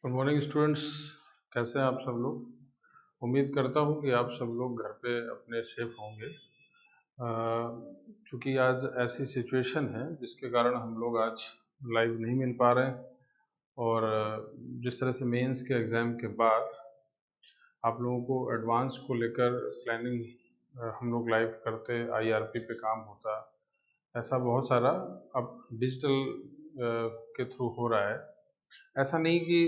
Good morning students. कैसे हैं आप सब लोग। उम्मीद करता हूं कि आप सब लोग घर पे अपने सेफ होंगे। चूँकि आज ऐसी सिचुएशन है जिसके कारण हम लोग आज लाइव नहीं मिल पा रहे हैं और जिस तरह से मेंस के एग्ज़ाम के बाद आप लोगों को एडवांस को लेकर प्लानिंग हम लोग लाइव करते, आईआरपी पे काम होता, ऐसा बहुत सारा अब डिजिटल के थ्रू हो रहा है। ऐसा नहीं कि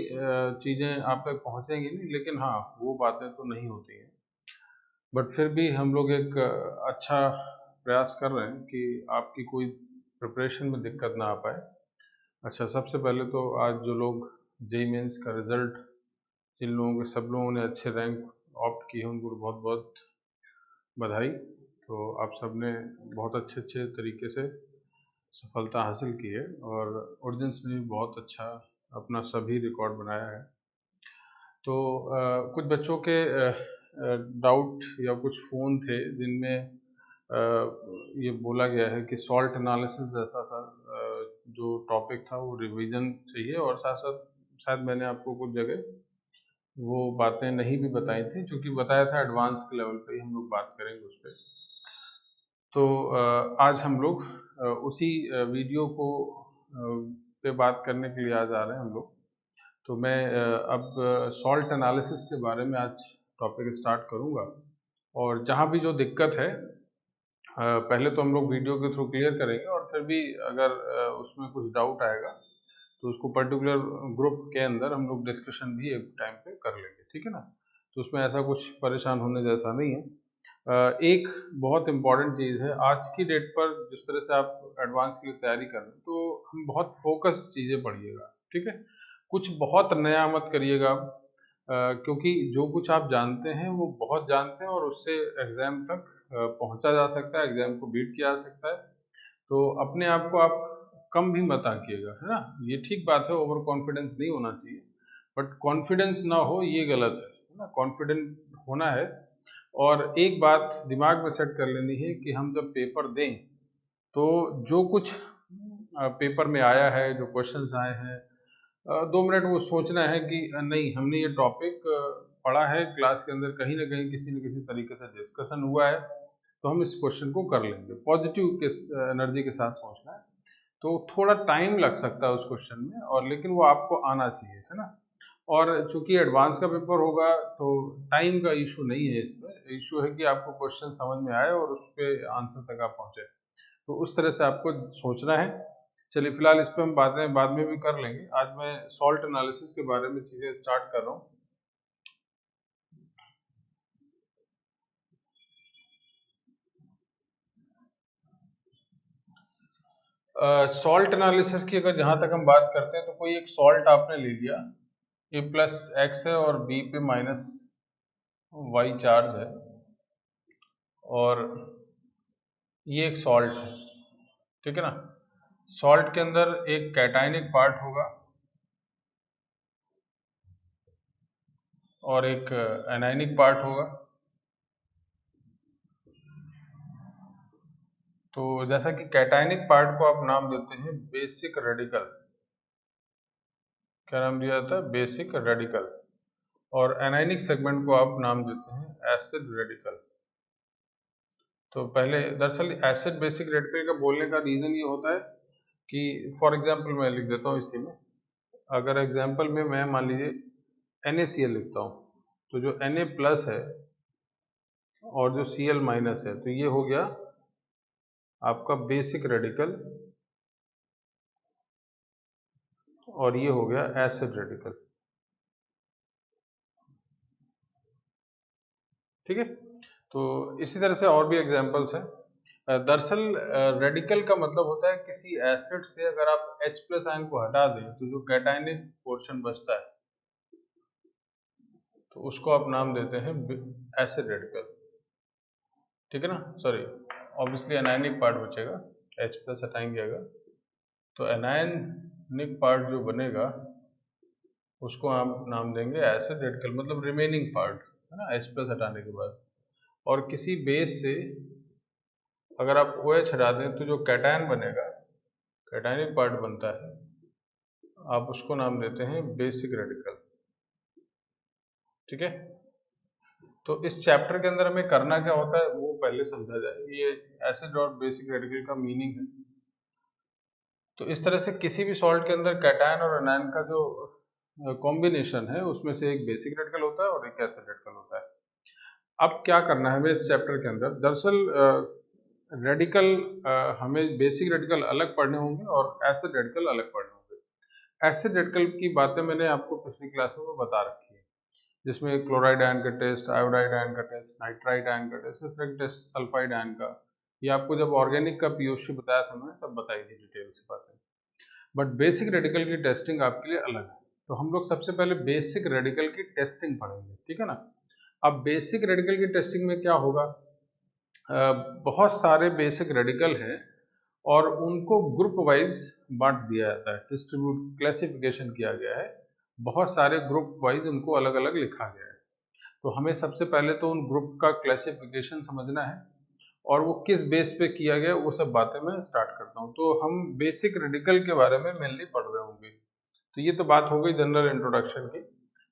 चीज़ें आप तक पहुँचेंगी नहीं, लेकिन हाँ, वो बातें तो नहीं होती हैं। बट फिर भी हम लोग एक अच्छा प्रयास कर रहे हैं कि आपकी कोई प्रिपरेशन में दिक्कत ना आ पाए। अच्छा, सबसे पहले तो आज जो लोग जेईई मेंस का रिज़ल्ट, जिन लोगों के सब लोगों ने अच्छे रैंक ऑप्ट किए हैं, उनको बहुत-बहुत बधाई। तो आप सब ने बहुत अच्छे-अच्छे तरीके से सफलता हासिल की है और ऑडियंस ने भी बहुत अच्छा अपना सभी रिकॉर्ड बनाया है। तो कुछ बच्चों के डाउट या कुछ फ़ोन थे जिनमें ये बोला गया है कि सॉल्ट एनालिसिस जैसा सा जो टॉपिक था वो रिवीजन चाहिए, और साथ-साथ शायद मैंने आपको कुछ जगह वो बातें नहीं भी बताई थी, क्योंकि बताया था एडवांस के लेवल पे ही हम लोग बात करेंगे उस पे। तो आज हम लोग उसी वीडियो को पे बात करने के लिए आज आ रहे हैं हम लोग। तो मैं अब सॉल्ट एनालिसिस के बारे में आज टॉपिक स्टार्ट करूँगा, और जहाँ भी जो दिक्कत है पहले तो हम लोग वीडियो के थ्रू क्लियर करेंगे, और फिर भी अगर उसमें कुछ डाउट आएगा तो उसको पर्टिकुलर ग्रुप के अंदर हम लोग डिस्कशन भी एक टाइम पे कर लेंगे, ठीक है ना। तो उसमें ऐसा कुछ परेशान होने जैसा नहीं है। एक बहुत इम्पॉर्टेंट चीज़ है आज की डेट पर, जिस तरह से आप एडवांस के लिए तैयारी कर रहे हैं, तो हम बहुत फोकस्ड चीज़ें पढ़िएगा, ठीक है। कुछ बहुत नया मत करिएगा, क्योंकि जो कुछ आप जानते हैं वो बहुत जानते हैं, और उससे एग्ज़ाम तक पहुंचा जा सकता है, एग्ज़ाम को बीट किया जा सकता है। तो अपने आप को आप कम भी मत आंकिएगा, है ना। ये ठीक बात है, ओवर कॉन्फिडेंस नहीं होना चाहिए, बट कॉन्फिडेंस ना हो ये गलत है ना। कॉन्फिडेंट होना है। और एक बात दिमाग में सेट कर लेनी है कि हम जब पेपर दें तो जो कुछ पेपर में आया है, जो क्वेश्चंस आए हैं, 2 मिनट वो सोचना है कि नहीं, हमने ये टॉपिक पढ़ा है क्लास के अंदर, कहीं ना कहीं किसी न किसी तरीके से डिस्कशन हुआ है, तो हम इस क्वेश्चन को कर लेंगे। पॉजिटिव के एनर्जी के साथ सोचना है। तो थोड़ा टाइम लग सकता है उस क्वेश्चन में, और लेकिन वो आपको आना चाहिए, है ना। और चूंकि एडवांस का पेपर होगा तो टाइम का इशू नहीं है, इसमें इशू है कि आपको क्वेश्चन समझ में आए और उस पर आंसर तक आप पहुंचे। तो उस तरह से आपको सोचना है। चलिए, फिलहाल इस पर हम बातें बाद में भी कर लेंगे। आज मैं सॉल्ट एनालिसिस के बारे में चीज़ें स्टार्ट कर रहा हूँ। सॉल्ट एनालिसिस की अगर जहाँ तक हम बात करते हैं, तो कोई एक सॉल्ट आपने ले लिया, ए प्लस एक्स है और बी पे माइनस वाई चार्ज है, और ये एक सॉल्ट है, ठीक है ना। सॉल्ट के अंदर एक कैटायनिक पार्ट होगा और एक एनायनिक पार्ट होगा। तो जैसा कि कैटायनिक पार्ट को आप नाम देते हैं बेसिक रेडिकल, क्या नाम दिया जाता है, बेसिक रेडिकल, और एनायनिक सेगमेंट को आप नाम देते हैं एसिड रेडिकल। तो पहले दरअसल एसिड बेसिक रेडिकल का बोलने का रीजन ये होता है कि फॉर एग्जांपल मैं लिख देता हूँ इसी में। अगर एग्जांपल में मैं मान लीजिए NaCl लिखता हूँ, तो जो Na प्लस है और जो Cl माइनस है, तो ये हो गया आपका बेसिक रेडिकल, और ये हो गया एसिड रेडिकल, ठीक है। तो इसी तरह से और भी एग्जांपल्स हैं। दरअसल रेडिकल का मतलब होता है किसी एसिड से अगर आप H प्लस आयन को हटा दें तो जो कैटायनिक पोर्शन बचता है, तो उसको आप नाम देते हैं एसिड रेडिकल, ठीक है ना। सॉरी, ऑब्वियसली एनायनिक पार्ट बचेगा, H प्लस हटाएंगे अगर, तो एनायनिक पार्ट जो बनेगा उसको आप नाम देंगे एसिड रेडिकल, मतलब रिमेनिंग पार्ट, है ना, H प्लस हटाने के बाद। और किसी बेस से अगर आप OH हटा दें तो जो कैटायन बनेगा, कैटायनिक पार्ट बनता है, आप उसको नाम देते हैं बेसिक रेडिकल। ठीक है। तो इस चैप्टर के अंदर हमें करना क्या होता है वो पहले समझा जाए। ये एसिड और बेसिक रेडिकल का मीनिंग है। तो इस तरह से किसी भी सॉल्ट के अंदर कैटायन और एनायन का जो कॉम्बिनेशन है उसमें से एक बेसिक रेडिकल होता है और एक एसिड रेडिकल होता है। अब क्या करना है हमें इस चैप्टर के अंदर, दरअसल रेडिकल हमें बेसिक रेडिकल अलग पढ़ने होंगे और एसिड रेडिकल अलग पढ़ने होंगे। एसिड रेडिकल की बातें मैंने आपको पिछली क्लासों में बता रखी है, जिसमें क्लोराइड आयन का टेस्ट, आयोडाइड आयन का टेस्ट, नाइट्राइट आयन का टेस्ट, इस तरह के टेस्ट, सल्फाइड आयन का, ये आपको जब ऑर्गेनिक का पीओसी बताया था मैंने तब बताई थी डिटेल से बातें। बट बेसिक रेडिकल की टेस्टिंग आपके लिए अलग है। तो हम लोग सबसे पहले बेसिक रेडिकल की टेस्टिंग पढ़ेंगे, ठीक है ना। अब बेसिक रेडिकल की टेस्टिंग में क्या होगा, बहुत सारे बेसिक रेडिकल हैं और उनको ग्रुप वाइज बांट दिया जाता है, डिस्ट्रीब्यूट क्लासिफिकेशन किया गया है, बहुत सारे ग्रुप वाइज उनको अलग अलग लिखा गया है। तो हमें सबसे पहले तो उन ग्रुप का क्लासिफिकेशन समझना है और वो किस बेस पे किया गया वो सब बातें मैं स्टार्ट करता हूँ। तो हम बेसिक रेडिकल के बारे में मेनली पढ़ रहे होंगे। तो ये तो बात हो गई जनरल इंट्रोडक्शन की।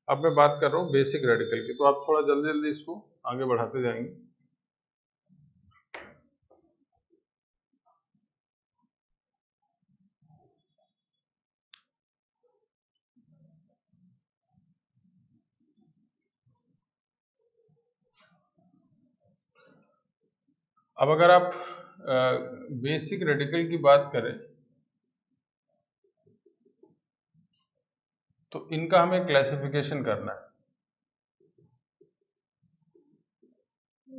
अब मैं बात कर रहा हूँ बेसिक रेडिकल की, तो आप थोड़ा जल्दी जल्दी इसको आगे बढ़ाते जाएंगे। अब अगर आप बेसिक रेडिकल की बात करें तो इनका हमें क्लासिफिकेशन करना है।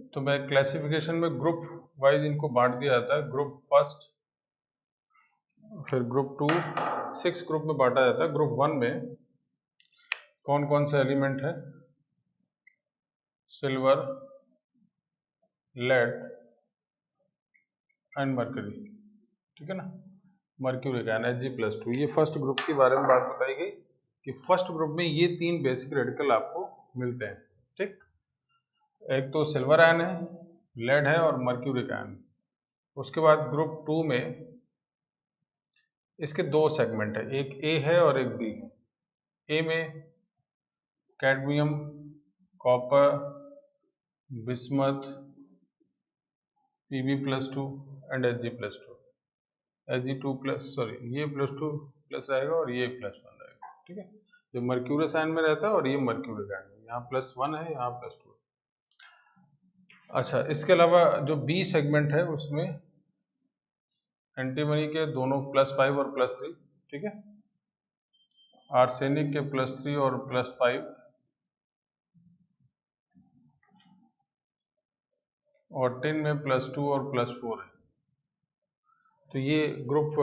तो मैं क्लासिफिकेशन में ग्रुप वाइज इनको बांट दिया जाता है, ग्रुप फर्स्ट, फिर ग्रुप 2, 6 ग्रुप में बांटा जाता है। ग्रुप 1 में कौन कौन से एलिमेंट है, सिल्वर, लेड एंड मर्करी, ठीक है ना, मर्क्यूरी का Hg+2। ये फर्स्ट ग्रुप के बारे में बात बताई गई कि फर्स्ट ग्रुप में ये 3 बेसिक रेडिकल आपको मिलते हैं, ठीक। एक तो सिल्वर आयन है, लेड है और मर्क्यूरिक आयन। उसके बाद ग्रुप 2 में इसके 2 सेगमेंट है, एक ए है और एक बी है। ए में cadmium, copper, bismuth, Pb+2 and Hg+2। Hg2+, sorry ये +2 प्लस रहेगा और ये +1 रहेगा, ठीक है। जो मर्क्यूरस आयन में रहता है और ये मर्क्यूरिक आयन में, यहाँ +1 है, यहाँ +2। अच्छा, इसके अलावा जो बी सेगमेंट है उसमें एंटीमनी के दोनों +5 और +3, ठीक है। आर्सेनिक के +3 और +5 और टिन में +2 और +4 है। तो ये ग्रुप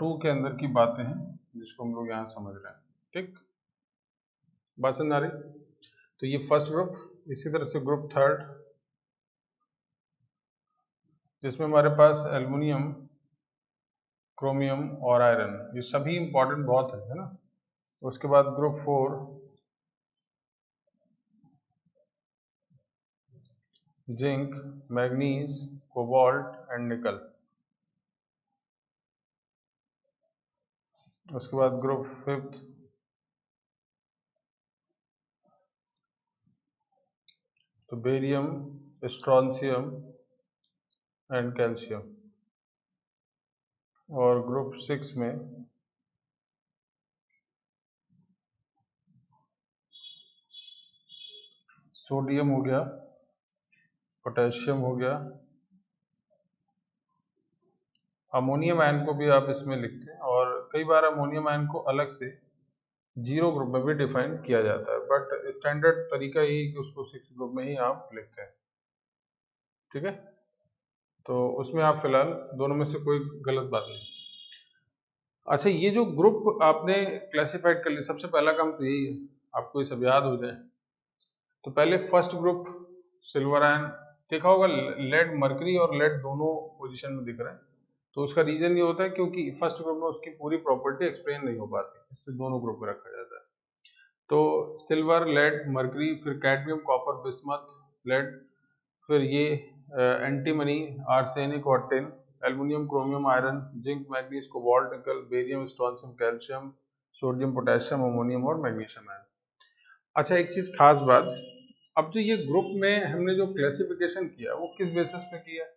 2 के अंदर की बातें हैं जिसको हम लोग यहाँ समझ रहे हैं, ठीक। बात समझ आ रही। तो ये फर्स्ट ग्रुप। इसी तरह से ग्रुप 3 जिसमें हमारे पास एल्युमिनियम, क्रोमियम और आयरन, ये सभी इंपॉर्टेंट बहुत है ना। उसके बाद group 4 zinc, manganese, cobalt and निकल। उसके बाद ग्रुप 5 तो बेरियम, स्ट्रॉन्शियम एंड कैल्शियम। और ग्रुप 6 में सोडियम हो गया, पोटेशियम हो गया, अमोनियम आयन को भी आप इसमें लिखते हैं और कई बार अमोनियम आयन को अलग से 0 ग्रुप में भी डिफाइन किया जाता है, बट स्टैंडर्ड तरीका यही कि उसको 6 ग्रुप में ही आप लिखते हैं, ठीक है। तो उसमें आप फिलहाल दोनों में से कोई गलत बात नहीं। अच्छा, ये जो ग्रुप आपने क्लासिफाइड कर लिया, सबसे पहला काम तो यही है आपको ये सब याद हो जाए। तो पहले फर्स्ट ग्रुप सिल्वर आयन देखा होगा, लेड, मरकरी और लेड दोनों पोजीशन में दिख रहे हैं। तो उसका रीजन ये होता है क्योंकि फर्स्ट ग्रुप में उसकी पूरी प्रॉपर्टी एक्सप्लेन नहीं हो पाती, इसलिए दोनों ग्रुप में रखा जाता है। तो सिल्वर, लेड, मरकरी, फिर कैडमियम, कॉपर, बिस्मथ, लेड, फिर ये एंटीमनी, आर्सेनिक और tin, aluminium, chromium, iron, zinc, manganese, cobalt, nickel, barium, strontium, calcium, sodium, potassium, ammonium और मैग्नीशियम आयन। अच्छा, एक चीज खास बात, अब जो ये ग्रुप में हमने जो क्लासिफिकेशन किया वो किस बेसिस पे किया है?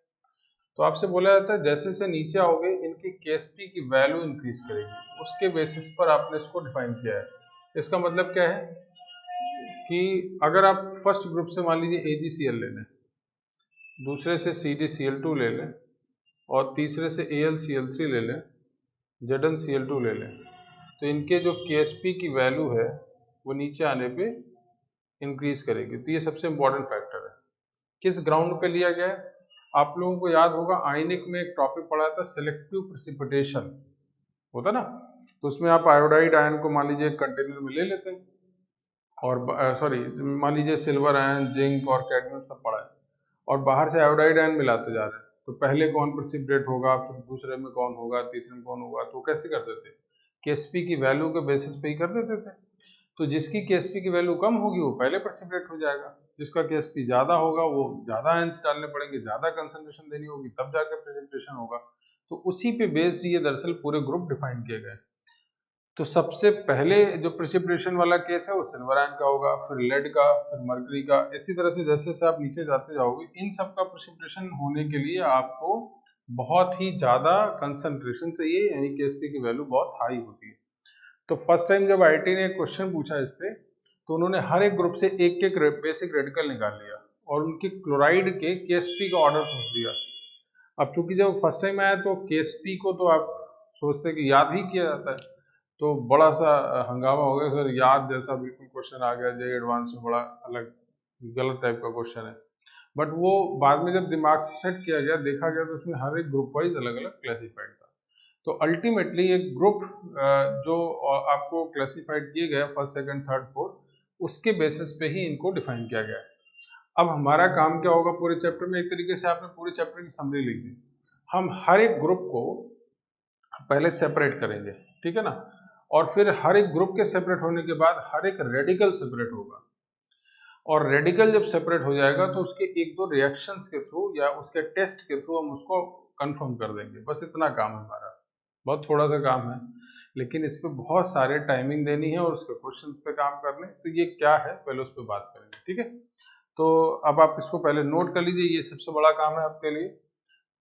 तो आपसे बोला जाता है जैसे जैसे नीचे आओगे इनकी केएसपी की वैल्यू इंक्रीज करेगी, उसके बेसिस पर आपने इसको डिफाइन किया है। इसका मतलब क्या है कि अगर आप फर्स्ट ग्रुप से मान लीजिए AgCl ले लें, दूसरे से CdCl2 ले लें और तीसरे से AlCl3 ले लें, ZnCl2 ले लें, तो इनके जो केएसपी की वैल्यू है वो नीचे आने पे इंक्रीज करेगी। तो ये सबसे इंपॉर्टेंट फैक्टर है। किस ग्राउंड पे लिया गया है? आप लोगों को याद होगा आयनिक में एक टॉपिक पढ़ा था, सिलेक्टिव प्रेसिपिटेशन होता ना, तो उसमें आप आयोडाइड आयन को मान लीजिए कंटेनर में ले लेते हैं और सॉरी मान लीजिए सिल्वर आयन, जिंक और कैडमियम सब पड़ा है और बाहर से आयोडाइड आयन मिलाते जा रहे हैं, तो पहले कौन प्रेसिपिटेट होगा, फिर दूसरे में कौन होगा, तीसरे में कौन होगा, तो कैसे करते थे? केएसपी की वैल्यू के बेसिस पे ही कर देते थे। तो जिसकी केएसपी की वैल्यू कम होगी वो पहले प्रेसिपिटेट हो जाएगा, जिसका केएसपी ज्यादा होगा वो ज्यादा आयंस डालने पड़ेंगे, ज्यादा कंसंट्रेशन देनी होगी, तब जाकर प्रेसिपिटेशन होगा। तो उसी पे बेस्ड ये दरअसल पूरे ग्रुप डिफाइन किए गए। तो सबसे पहले जो प्रेसिपिटेशन वाला केस है वो सिल्वर आयन का होगा, फिर लेड का, फिर मर्करी का। इसी तरह से जैसे जैसे आप नीचे जाते जाओगे इन सब का प्रेसिपिटेशन होने के लिए आपको बहुत ही ज्यादा कंसंट्रेशन चाहिए, यानी केएसपी की वैल्यू बहुत हाई होती है। तो फर्स्ट टाइम जब आईआईटी ने क्वेश्चन पूछा इस पे, तो उन्होंने हर एक ग्रुप से एक एक बेसिक रेडिकल निकाल लिया और उनके क्लोराइड के केएसपी का ऑर्डर पूछ दिया। अब चूंकि जब फर्स्ट टाइम आया तो केएसपी को तो आप सोचते कि याद ही किया जाता है, तो बड़ा सा हंगामा हो गया, सर याद जैसा बिल्कुल क्वेश्चन आ गया, जे एडवांस में बड़ा अलग गलत टाइप का क्वेश्चन है। बट वो बाद में जब दिमाग से सेट किया गया, देखा गया, तो उसमें हर एक ग्रुप वाइज अलग अलग क्लासिफाइड था। तो अल्टीमेटली एक ग्रुप जो आपको क्लासिफाइड किए गए फर्स्ट, सेकंड, थर्ड, फोर्थ, उसके बेसिस पे ही इनको डिफाइन किया गया है। अब हमारा काम क्या होगा पूरे चैप्टर में? एक तरीके से आपने पूरे चैप्टर की समरी लिख दी। हम हर एक ग्रुप को पहले सेपरेट करेंगे, ठीक है ना, और फिर हर एक ग्रुप के सेपरेट होने के बाद हर एक रेडिकल सेपरेट होगा, और रेडिकल जब सेपरेट हो जाएगा तो उसके एक दो रिएक्शंस के थ्रू या उसके टेस्ट के थ्रू हम उसको कंफर्म कर देंगे। बस इतना काम है हमारा, बहुत थोड़ा सा काम है, लेकिन इस पे बहुत सारे टाइमिंग देनी है और उसके क्वेश्चंस पे काम करने। तो ये क्या है पहले उस पर बात करेंगे, ठीक है। तो अब आप इसको पहले नोट कर लीजिए, ये सबसे बड़ा काम है आपके लिए।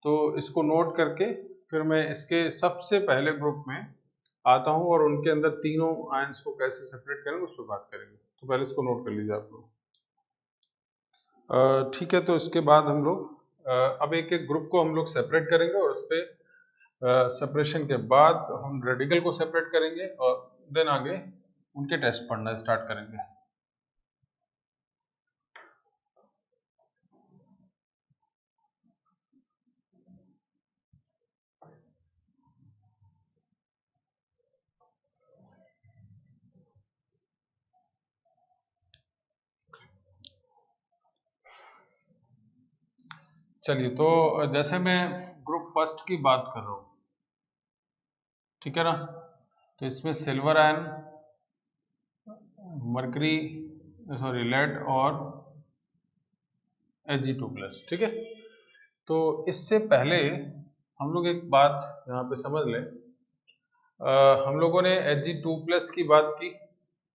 तो इसको नोट करके फिर मैं इसके सबसे पहले ग्रुप में आता हूँ और उनके अंदर तीनों आयंस को कैसे सेपरेट करेंगे उस पर बात करेंगे। तो पहले इसको नोट कर लीजिए आप लोग, ठीक है। तो इसके बाद हम लोग अब एक एक ग्रुप को हम लोग सेपरेट करेंगे और उस पर सेपरेशन के बाद हम रेडिकल को सेपरेट करेंगे और देन आगे उनके टेस्ट पढ़ना स्टार्ट करेंगे। चलिए, तो जैसे मैं ग्रुप फर्स्ट की बात कर रहा हूँ, ठीक है ना, तो इसमें silver ion, mercury, sorry lead और Ag2+, ठीक है। तो इससे पहले हम लोग एक बात यहाँ पे समझ लें, हम लोगों ने Ag2+ की बात की,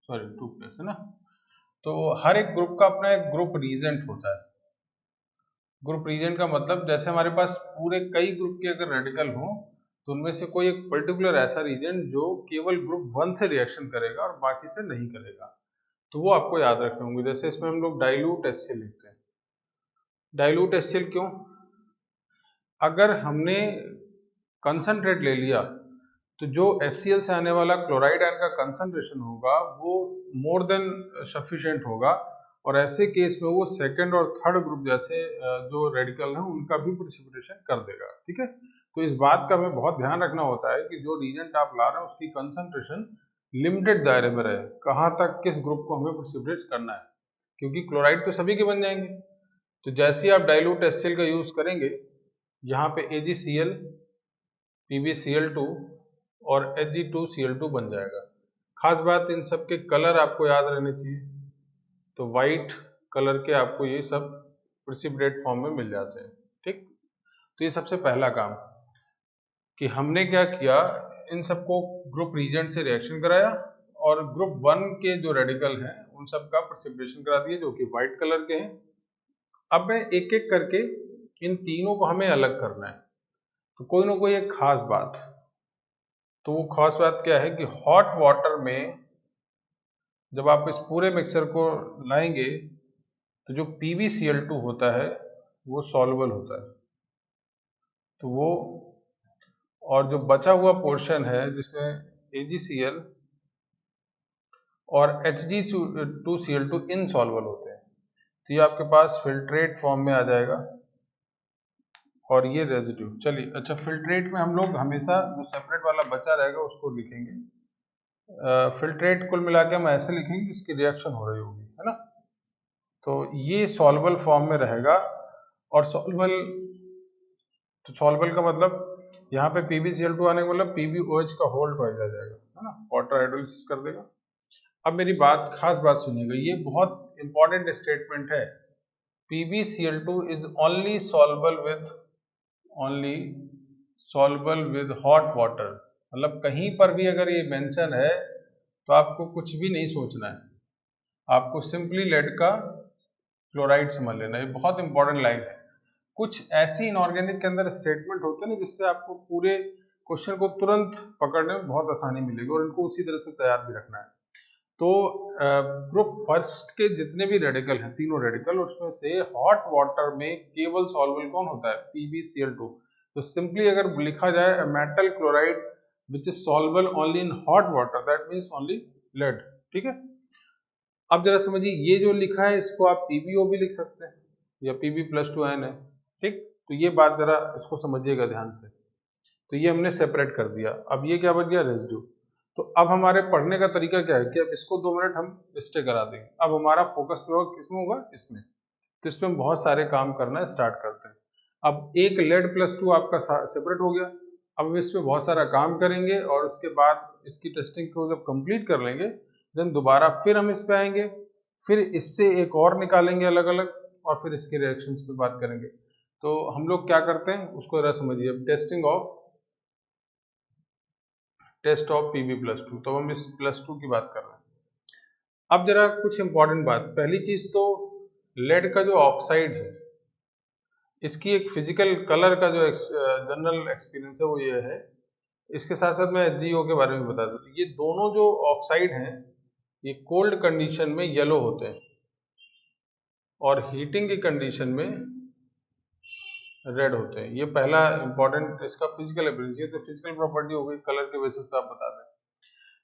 सॉरी 2+ है ना। तो हर एक ग्रुप का अपना एक ग्रुप रीजेंट होता है। ग्रुप रीजेंट का मतलब जैसे हमारे पास पूरे कई ग्रुप के अगर रेडिकल हो तो उनमें से कोई एक पर्टिकुलर ऐसा रीजेंट जो केवल ग्रुप 1 से रिएक्शन करेगा और बाकी से नहीं करेगा, तो वो आपको याद रखने होंगे। जैसे इसमें हम लोग डाइल्यूट HCl लिखते हैं। डाइल्यूट HCl क्यों? अगर हमने कंसंट्रेट ले लिया तो जो HCl से आने वाला क्लोराइड आयन का कंसंट्रेशन होगा वो मोर देन सफिशिएंट होगा, और ऐसे केस में वो सेकंड और थर्ड ग्रुप जैसे जो रेडिकल हैं उनका भी प्रेसिपिटेशन कर देगा, ठीक है। तो इस बात का हमें बहुत ध्यान रखना होता है कि जो रीजेंट आप ला रहे हैं उसकी कंसंट्रेशन लिमिटेड दायरे में रहे, कहाँ तक किस ग्रुप को हमें प्रेसिपिटेट करना है, क्योंकि क्लोराइड तो सभी के बन जाएंगे। तो जैसे ही आप डाइल्यूट HCl का यूज करेंगे, यहाँ पे AgCl, PbCl2 और Ag2Cl2 बन जाएगा। खास बात, इन सब के कलर आपको याद रहने चाहिए, तो वाइट कलर के आपको ये सब प्रेसिपिटेट फॉर्म में मिल जाते हैं, ठीक। तो ये सबसे पहला काम कि हमने क्या किया, इन सबको ग्रुप रीजेंट से रिएक्शन कराया और ग्रुप 1 के जो रेडिकल हैं उन सब का प्रेसिपिटेशन करा दिया जो कि व्हाइट कलर के हैं। अब मैं एक एक करके इन तीनों को हमें अलग करना है, तो कोई ना कोई एक खास बात। तो वो खास बात क्या है कि हॉट वाटर में जब आप इस पूरे मिक्सचर को लाएंगे तो जो PbCl2 होता है वो सॉल्युबल होता है, तो वो, और जो बचा हुआ पोर्शन है जिसमें AgCl और Hg2Cl2 इनसॉल्युबल होते हैं, तो ये आपके पास फिल्ट्रेट फॉर्म में आ जाएगा और ये रेजिड्यू। चलिए अच्छा, फिल्ट्रेट में हम लोग हमेशा जो सेपरेट वाला बचा रहेगा उसको लिखेंगे। फिल्ट्रेट कुल मिला के हम ऐसे लिखेंगे जिसकी रिएक्शन हो रही होगी, है ना। तो ये सॉल्युबल फॉर्म में रहेगा, और सॉल्युबल, तो सॉल्युबल का मतलब यहाँ पे PbCl2 आने का मतलब PbOH का होल ट्वाइस आ जाएगा, है ना, वाटर हाइड्रोलिसिस कर देगा। अब मेरी बात, खास बात सुनिएगा, ये बहुत इंपॉर्टेंट स्टेटमेंट है। PbCl2 is only soluble with hot water. मतलब कहीं पर भी अगर ये मेंशन है तो आपको कुछ भी नहीं सोचना है, आपको सिंपली लेड का क्लोराइड समझ लेना है। ये बहुत इंपॉर्टेंट लाइन है। कुछ ऐसी इनऑर्गेनिक के अंदर स्टेटमेंट होते हैं ना जिससे आपको पूरे क्वेश्चन को तुरंत पकड़ने में बहुत आसानी मिलेगी, और इनको उसी तरह से तैयार भी रखना है। तो ग्रुप फर्स्ट के जितने भी रेडिकल हैं, तीनों रेडिकल, उसमें से हॉट वाटर में केवल सॉल्युबल कौन होता है? PbCl2। तो सिंपली अगर लिखा जाए metal chloride which is soluble only in hot water, that means only lead. ठीक है, अब जरा समझिए, ये जो लिखा है इसको आप PbO भी लिख सकते हैं या Pb+2n है। ठीक, तो ये बात जरा इसको समझिएगा ध्यान से। तो ये हमने सेपरेट कर दिया। अब ये क्या बच गया? रेजिड्यू। तो अब हमारे पढ़ने का तरीका क्या है कि अब इसको 2 मिनट हम स्टे करा देंगे। अब हमारा फोकस प्रयोग किसमें होगा? इसमें। तो इसमें हम बहुत सारे काम करना स्टार्ट करते हैं। अब एक लेड+2 आपका सेपरेट हो गया। अब हम इसमें बहुत सारा काम करेंगे और उसके बाद इसकी टेस्टिंग को जब कंप्लीट कर लेंगे देन दोबारा फिर हम इस पे आएंगे, फिर इससे एक और निकालेंगे अलग अलग, और फिर इसके रिएक्शंस पे बात करेंगे। तो हम लोग क्या करते हैं उसको जरा समझिए। टेस्ट ऑफ Pb+2, तो हम इस +2 की बात कर रहे हैं। अब जरा कुछ इंपॉर्टेंट बात, पहली चीज तो लेड का जो ऑक्साइड है इसकी एक फिजिकल कलर का जो जनरल एक्सपीरियंस है वो ये है। इसके साथ साथ मैं HgO के बारे में बता दूं, ये दोनों जो ऑक्साइड हैं ये कोल्ड कंडीशन में येलो होते हैं और हीटिंग की कंडीशन में रेड होते हैं। ये पहला इंपॉर्टेंट इसका फिजिकल अपीयरेंस, ये तो फिजिकल प्रॉपर्टी हो गई, कलर के बेसिस पे आप बता दें।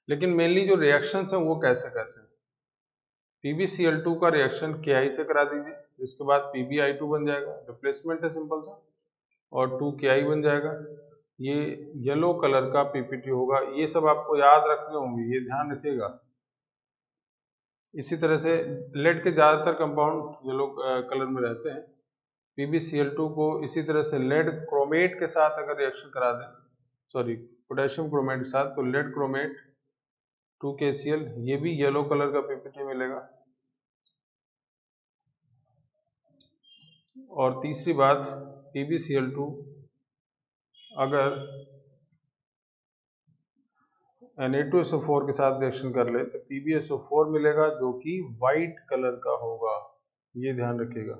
लेकिन मेनली जो रिएक्शंस हैं वो कैसे कैसे, PbCl2 का रिएक्शन Ki से करा दीजिए, इसके बाद PbI2 बन जाएगा, रिप्लेसमेंट है सिंपल सा, और 2Ki बन जाएगा। ये येलो कलर का PPT होगा। ये सब आपको याद रखने होंगे, ये ध्यान रखिएगा। इसी तरह से लेड के ज्यादातर कंपाउंड येलो कलर में रहते हैं। PbCl2 को इसी तरह से लेड क्रोमेट के साथ अगर रिएक्शन करा दें, सॉरी पोटेशियम क्रोमेट के साथ, तो लेड क्रोमेट 2KCl, ये भी येलो कलर का PPT मिलेगा। और तीसरी बात, PbCl2 अगर Na2SO4 के साथ रिएक्शन कर ले तो PbSO4 मिलेगा जो कि व्हाइट कलर का होगा, ये ध्यान रखिएगा।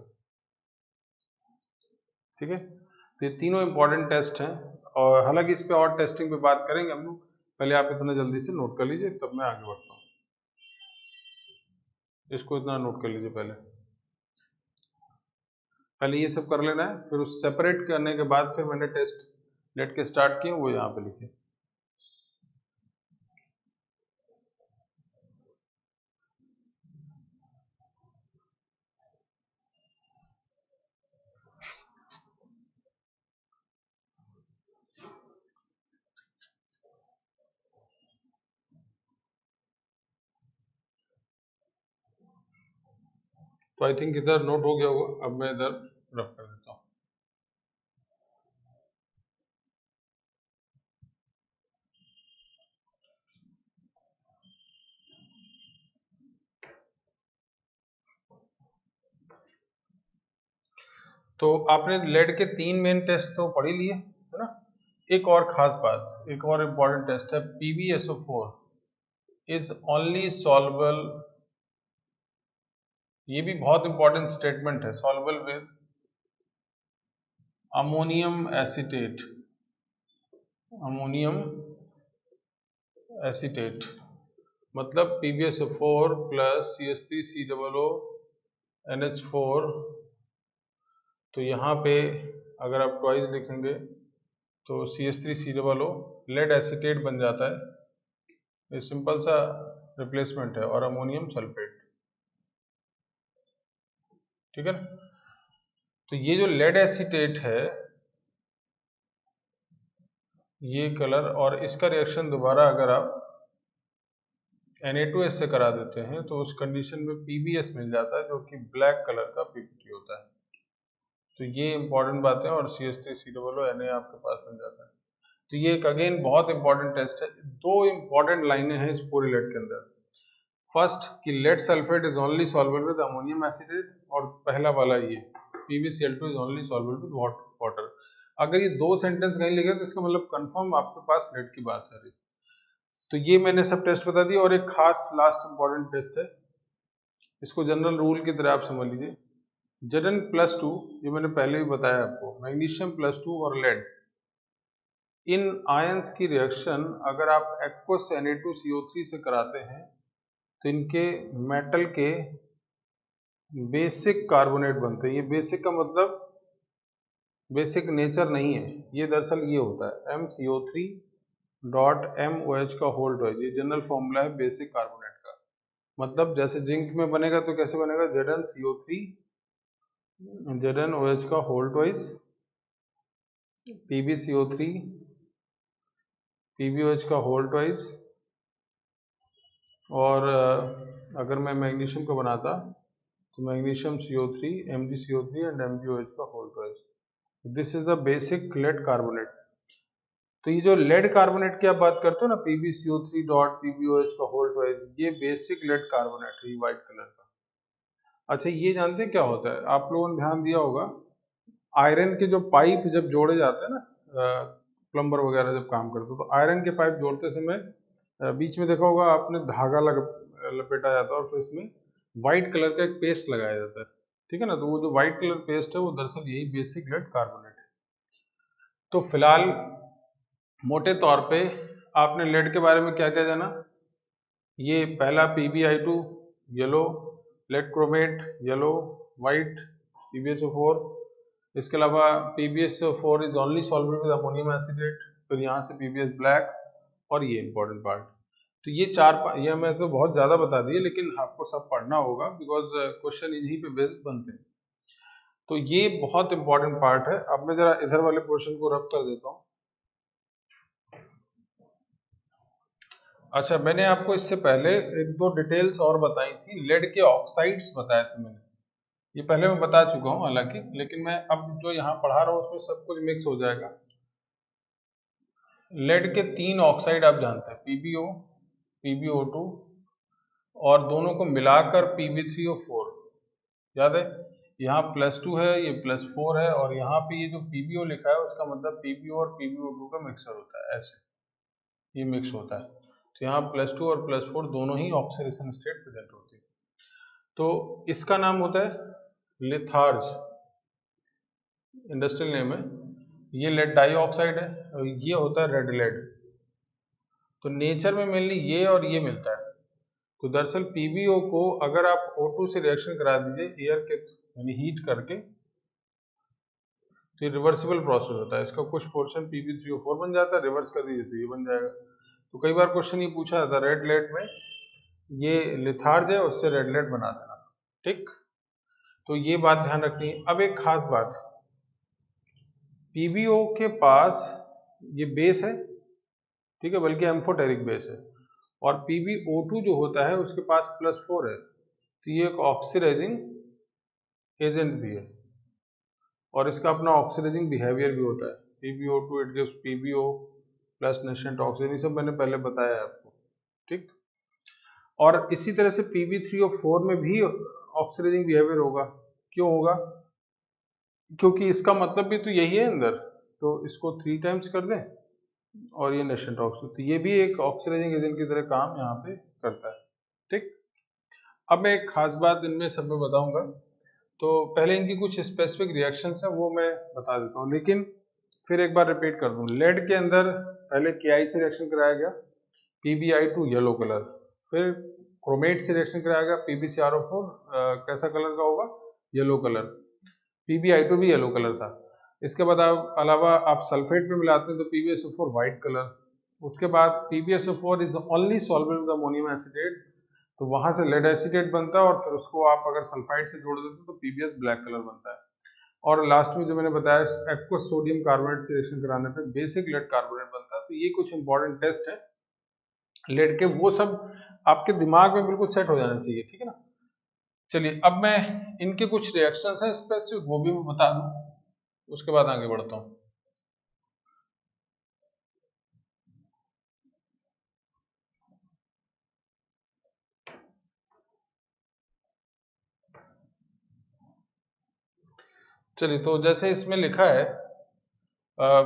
ठीक है, तो ये तीनों इंपॉर्टेंट टेस्ट हैं, और हालांकि इस पे और टेस्टिंग पे बात करेंगे हम लोग। पहले आप इतना जल्दी से नोट कर लीजिए, तब मैं आगे बढ़ता हूँ। इसको इतना नोट कर लीजिए, पहले ये सब कर लेना है, फिर उस सेपरेट करने के बाद फिर मैंने टेस्ट लेट के स्टार्ट किए वो यहाँ पे लिखे। तो आई थिंक इधर नोट हो गया होगा, अब मैं इधर रफ कर देता हूँ। तो आपने लेड के 3 मेन टेस्ट तो पढ़ ही लिए, है ना। एक और खास बात, एक और इम्पॉर्टेंट टेस्ट है, PbSO4 इज ओनली सॉल्युबल ये भी बहुत इंपॉर्टेंट स्टेटमेंट है, soluble with ammonium acetate, ammonium acetate मतलब PbSO4 प्लस CH3COO NH4। तो यहाँ पे अगर आप ट्वाइस लिखेंगे तो CH3COO लेड एसीटेट बन जाता है, ये सिंपल सा रिप्लेसमेंट है, और अमोनियम सल्फेट, ठीक है ना। तो ये जो लेड एसीटेट है ये कलर, और इसका रिएक्शन दोबारा अगर आप Na2S से करा देते हैं तो उस कंडीशन में PbS मिल जाता है जो कि ब्लैक कलर का PPT होता है। तो ये इंपॉर्टेंट बात है, और CH3COO Na आपके पास बन जाता है। तो ये एक अगेन बहुत इंपॉर्टेंट टेस्ट है। दो इंपॉर्टेंट लाइनें हैं इस पूरे लेड के अंदर। फर्स्ट कि lead sulphate is only soluble with ammonium acetate, और पहला वाला ये PbCl2 is only soluble with water. अगर ये दो सेंटेंस कहीं लिखे तो इसका मतलब कंफर्म आपके पास लेड की बात है। तो ये मैंने सब टेस्ट बता दिए, और एक खास लास्ट इंपॉर्टेंट टेस्ट है, इसको जनरल रूल की तरह आप समझ लीजिए। Zn+2 ये मैंने पहले भी बताया आपको, मैग्नीशियम +2 और लेड, इन आयंस की रिएक्शन अगर आप एक्वस Na2CO3 से कराते हैं तो इनके मेटल के बेसिक कार्बोनेट बनते हैं। ये बेसिक का मतलब बेसिक नेचर नहीं है, ये दरअसल ये होता है MCO3 डॉट MOH का होल ट्वाइस, ये जनरल फॉर्मूला है बेसिक कार्बोनेट का। मतलब जैसे जिंक में बनेगा तो कैसे बनेगा, ZnCO3 ZnOH का होल ट्वाइस, PbCO3 PbOH का होल ट्वाइस, और अगर मैं मैग्नीशियम को बनाता तो magnesium CO3 MgCO3 and MgOH का whole twice. This is the basic lead carbonate. तो ये जो लेड कार्बोनेट की आप बात करते हो ना, PbCO3 डॉट PbOH का होल ट्वाइस, ये बेसिक लेड कार्बोनेट है, व्हाइट कलर का। अच्छा ये जानते हैं क्या होता है, आप लोगों ने ध्यान दिया होगा, आयरन के जो पाइप जब जोड़े जाते हैं ना, प्लम्बर वगैरह जब काम करते हो तो आयरन के पाइप जोड़ते समय बीच में देखा होगा आपने धागा लपेटा जाता है, और फिर इसमें व्हाइट कलर का एक पेस्ट लगाया जाता है, ठीक है ना। तो वो जो व्हाइट कलर पेस्ट है वो दरअसल यही बेसिक लेड कार्बोनेट है। तो फिलहाल मोटे तौर पे आपने लेड के बारे में क्या क्या जाना, ये पहला PbI2 yellow, lead chromate yellow, white PbSO4, इसके अलावा PbSO4 is only soluble with ammonium acetate, फिर यहाँ से PbS ब्लैक, और ये इंपॉर्टेंट पार्ट। तो ये ये मैं तो बहुत ज्यादा बता दिए, लेकिन आपको सब पढ़ना होगा बिकॉज क्वेश्चन इन्हीं पे बेस्ड बनते हैं। तो ये बहुत इंपॉर्टेंट पार्ट है। अब मैं जरा इधर वाले पोर्शन को रफ कर देता हूँ। अच्छा, मैंने आपको इससे पहले एक दो डिटेल्स और बताई थी, लेड के ऑक्साइड्स बताए थे मैंने, ये पहले मैं बता चुका हूँ हालांकि, लेकिन मैं अब जो यहाँ पढ़ा रहा हूँ उसमें सब कुछ मिक्स हो जाएगा। लेड के 3 ऑक्साइड आप जानते हैं, PbO, PbO2, और दोनों को मिलाकर Pb3O4, याद है। यहाँ +2 है, ये +4 है, और यहाँ पे ये जो PbO लिखा है उसका मतलब PbO और PbO2 का मिक्सर होता है, ऐसे ये मिक्स होता है। तो यहाँ +2 और +4 दोनों ही ऑक्सीडेशन स्टेट प्रेजेंट होती है। तो इसका नाम होता है लिथार्ज, इंडस्ट्रियल नेम है। ये लेड डाइऑक्साइड है, और ये होता है रेड लेड। तो नेचर में मेनली ये और ये मिलता है। तो दरअसल PbO को अगर आप O2 से रिएक्शन करा दीजिए एयर के यानी हीट करके, तो ये रिवर्सिबल प्रोसेस होता है। इसका कुछ पोर्शन Pb3O4 बन जाता है, रिवर्स कर दीजिए तो ये बन जाएगा। तो कई बार क्वेश्चन ये पूछा जाता है, रेड लेड में ये लिथार्ज है उससे रेड लेड बना देना, ठीक। तो ये बात ध्यान रखनी है। अब एक खास बात, PbO के पास ये बेस है, ठीक है, बल्कि एम्फोटेरिक बेस है, और PbO2 जो होता है उसके पास +4 है, तो ये एक ऑक्सीडाइजिंग एजेंट भी है, और इसका अपना ऑक्सीडाइजिंग बिहेवियर भी होता है। PbO2 it gives PbO plus nascent oxygen, ये सब मैंने पहले बताया है आपको, ठीक। और इसी तरह से Pb3O4 में भी ऑक्सीडाइजिंग बिहेवियर होगा। क्यों होगा, क्योंकि इसका मतलब भी तो यही है अंदर, तो इसको 3 टाइम्स कर दें, और ये नेशेंट ऑक्सीजन, तो ये भी एक ऑक्सीडाइजिंग एजेंट की तरह काम यहाँ पे करता है, ठीक। अब मैं एक खास बात इनमें सब में बताऊंगा। तो पहले इनकी कुछ स्पेसिफिक रिएक्शंस है वो मैं बता देता हूँ, लेकिन फिर एक बार रिपीट कर दूँ। लेड के अंदर पहले KI से रिएक्शन कराया गया, PbI2 येलो कलर, फिर क्रोमेट से रिएक्शन कराया गया, PbCrO4 कैसा कलर का होगा, येलो कलर, PbI2 भी येलो कलर था। इसके बाद अलावा आप सल्फेट में मिलाते हैं तो PbSO4 व्हाइट कलर। उसके बाद PbSO4 is only solvable with ammonium acetate, तो वहां से लेड एसिटेट बनता है और फिर उसको आप अगर सल्फाइड से जोड़ देते तो PbS ब्लैक कलर बनता है। और लास्ट में जो मैंने बताया एक्वस सोडियम कार्बोनेट से रिएक्शन कराने पे बेसिक लेड कार्बोनेट बनता है। तो ये कुछ इंपॉर्टेंट टेस्ट है लेड के, वो सब आपके दिमाग में बिल्कुल सेट हो जाना चाहिए, ठीक है ना। चलिए अब मैं इनके कुछ रिएक्शंस हैं स्पेसिफिक, वो भी मैं बता दूं, उसके बाद आगे बढ़ता हूँ। चलिए तो जैसे इसमें लिखा है,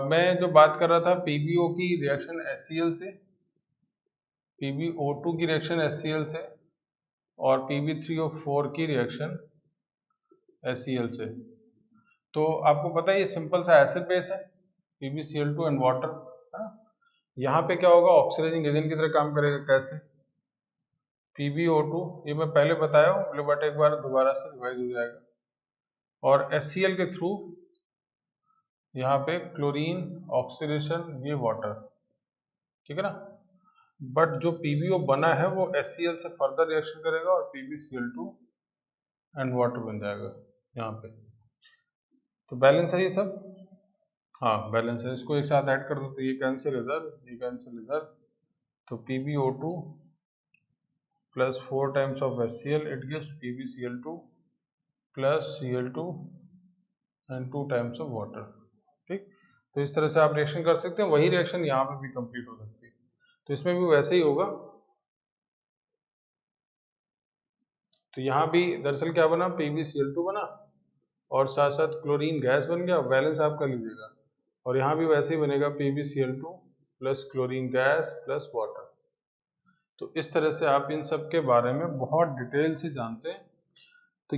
मैं जो बात कर रहा था PbO की रिएक्शन HCl से, PbO2 की रिएक्शन HCl से, और Pb3O4 की रिएक्शन HCl से। तो आपको पता है ये सिंपल सा एसिड बेस है, PbCl2 एंड वाटर, है ना। यहाँ पे क्या होगा, ऑक्सीडाइजिंग एजेंट की तरह काम करेगा। कैसे, PbO2 ये मैं पहले बताया हूँ बट एक बार दोबारा से रिवाइज हो जाएगा, और HCl के थ्रू यहाँ पे क्लोरीन ऑक्सीडेशन, ये वाटर, ठीक है ना। बट जो PbO बना है वो HCl से फर्दर रिएक्शन करेगा और PbCl2 एंड वाटर बन जाएगा यहाँ पे। तो बैलेंस है ये सब, हाँ बैलेंस है। इसको एक साथ ऐड कर दो तो ये कैंसिल इधर, ये कैंसिल इधर, तो PbO2 plus 4 times of HCl, it gives PbCl2 plus Cl2 and 2 times of water, ठीक। तो इस तरह से आप रिएक्शन कर सकते हैं, वही रिएक्शन यहाँ पे भी कंप्लीट हो सकती है। तो इसमें भी वैसे ही होगा। तो यहाँ भी दरअसल क्या बना, PbCl2 बना और साथ साथ क्लोरीन गैस बन गया, बैलेंस आप कर लीजिएगा। और यहाँ भी वैसे ही बनेगा, PbCl2 plus chlorine gas plus water. तो इस तरह से आप इन सब के बारे में बहुत डिटेल से जानते हैं। तो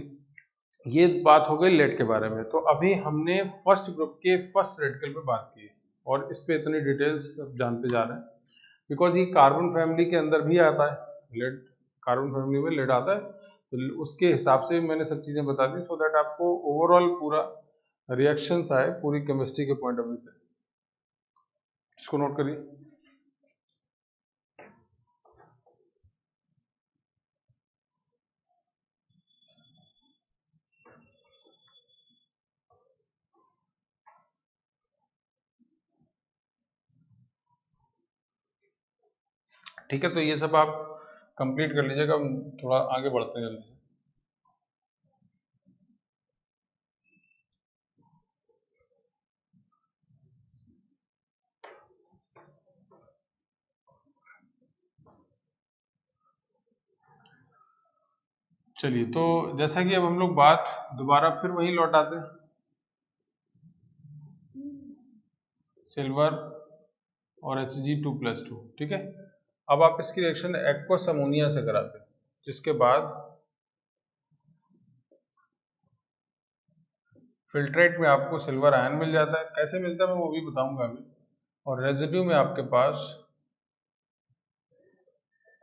ये बात हो गई लेड के बारे में। तो अभी हमने फर्स्ट ग्रुप के फर्स्ट रेडिकल पे बात की और इस पे इतनी डिटेल्स जानते जा रहे हैं बिकॉज ये कार्बन फैमिली के अंदर भी आता है लेड, कार्बन फैमिली में लेड आता है। तो उसके हिसाब से मैंने सब चीज़ें बता दी सो दैट आपको ओवरऑल पूरा रिएक्शंस आए पूरी केमिस्ट्री के पॉइंट ऑफ व्यू से। इसको नोट करिए। ठीक है, तो ये सब आप कंप्लीट कर लीजिएगा, हम थोड़ा आगे बढ़ते हैं जल्दी से। चलिए तो जैसा कि अब हम लोग बात दोबारा फिर वहीं लौटाते हैं, सिल्वर और Hg2+2, ठीक है। अब आप इसकी रिएक्शन एक्वस अमोनिया से कराते हैं, जिसके बाद फिल्ट्रेट में आपको सिल्वर आयन मिल जाता है। कैसे मिलता है मैं वो भी बताऊंगा अभी। और रेजिड्यू में आपके पास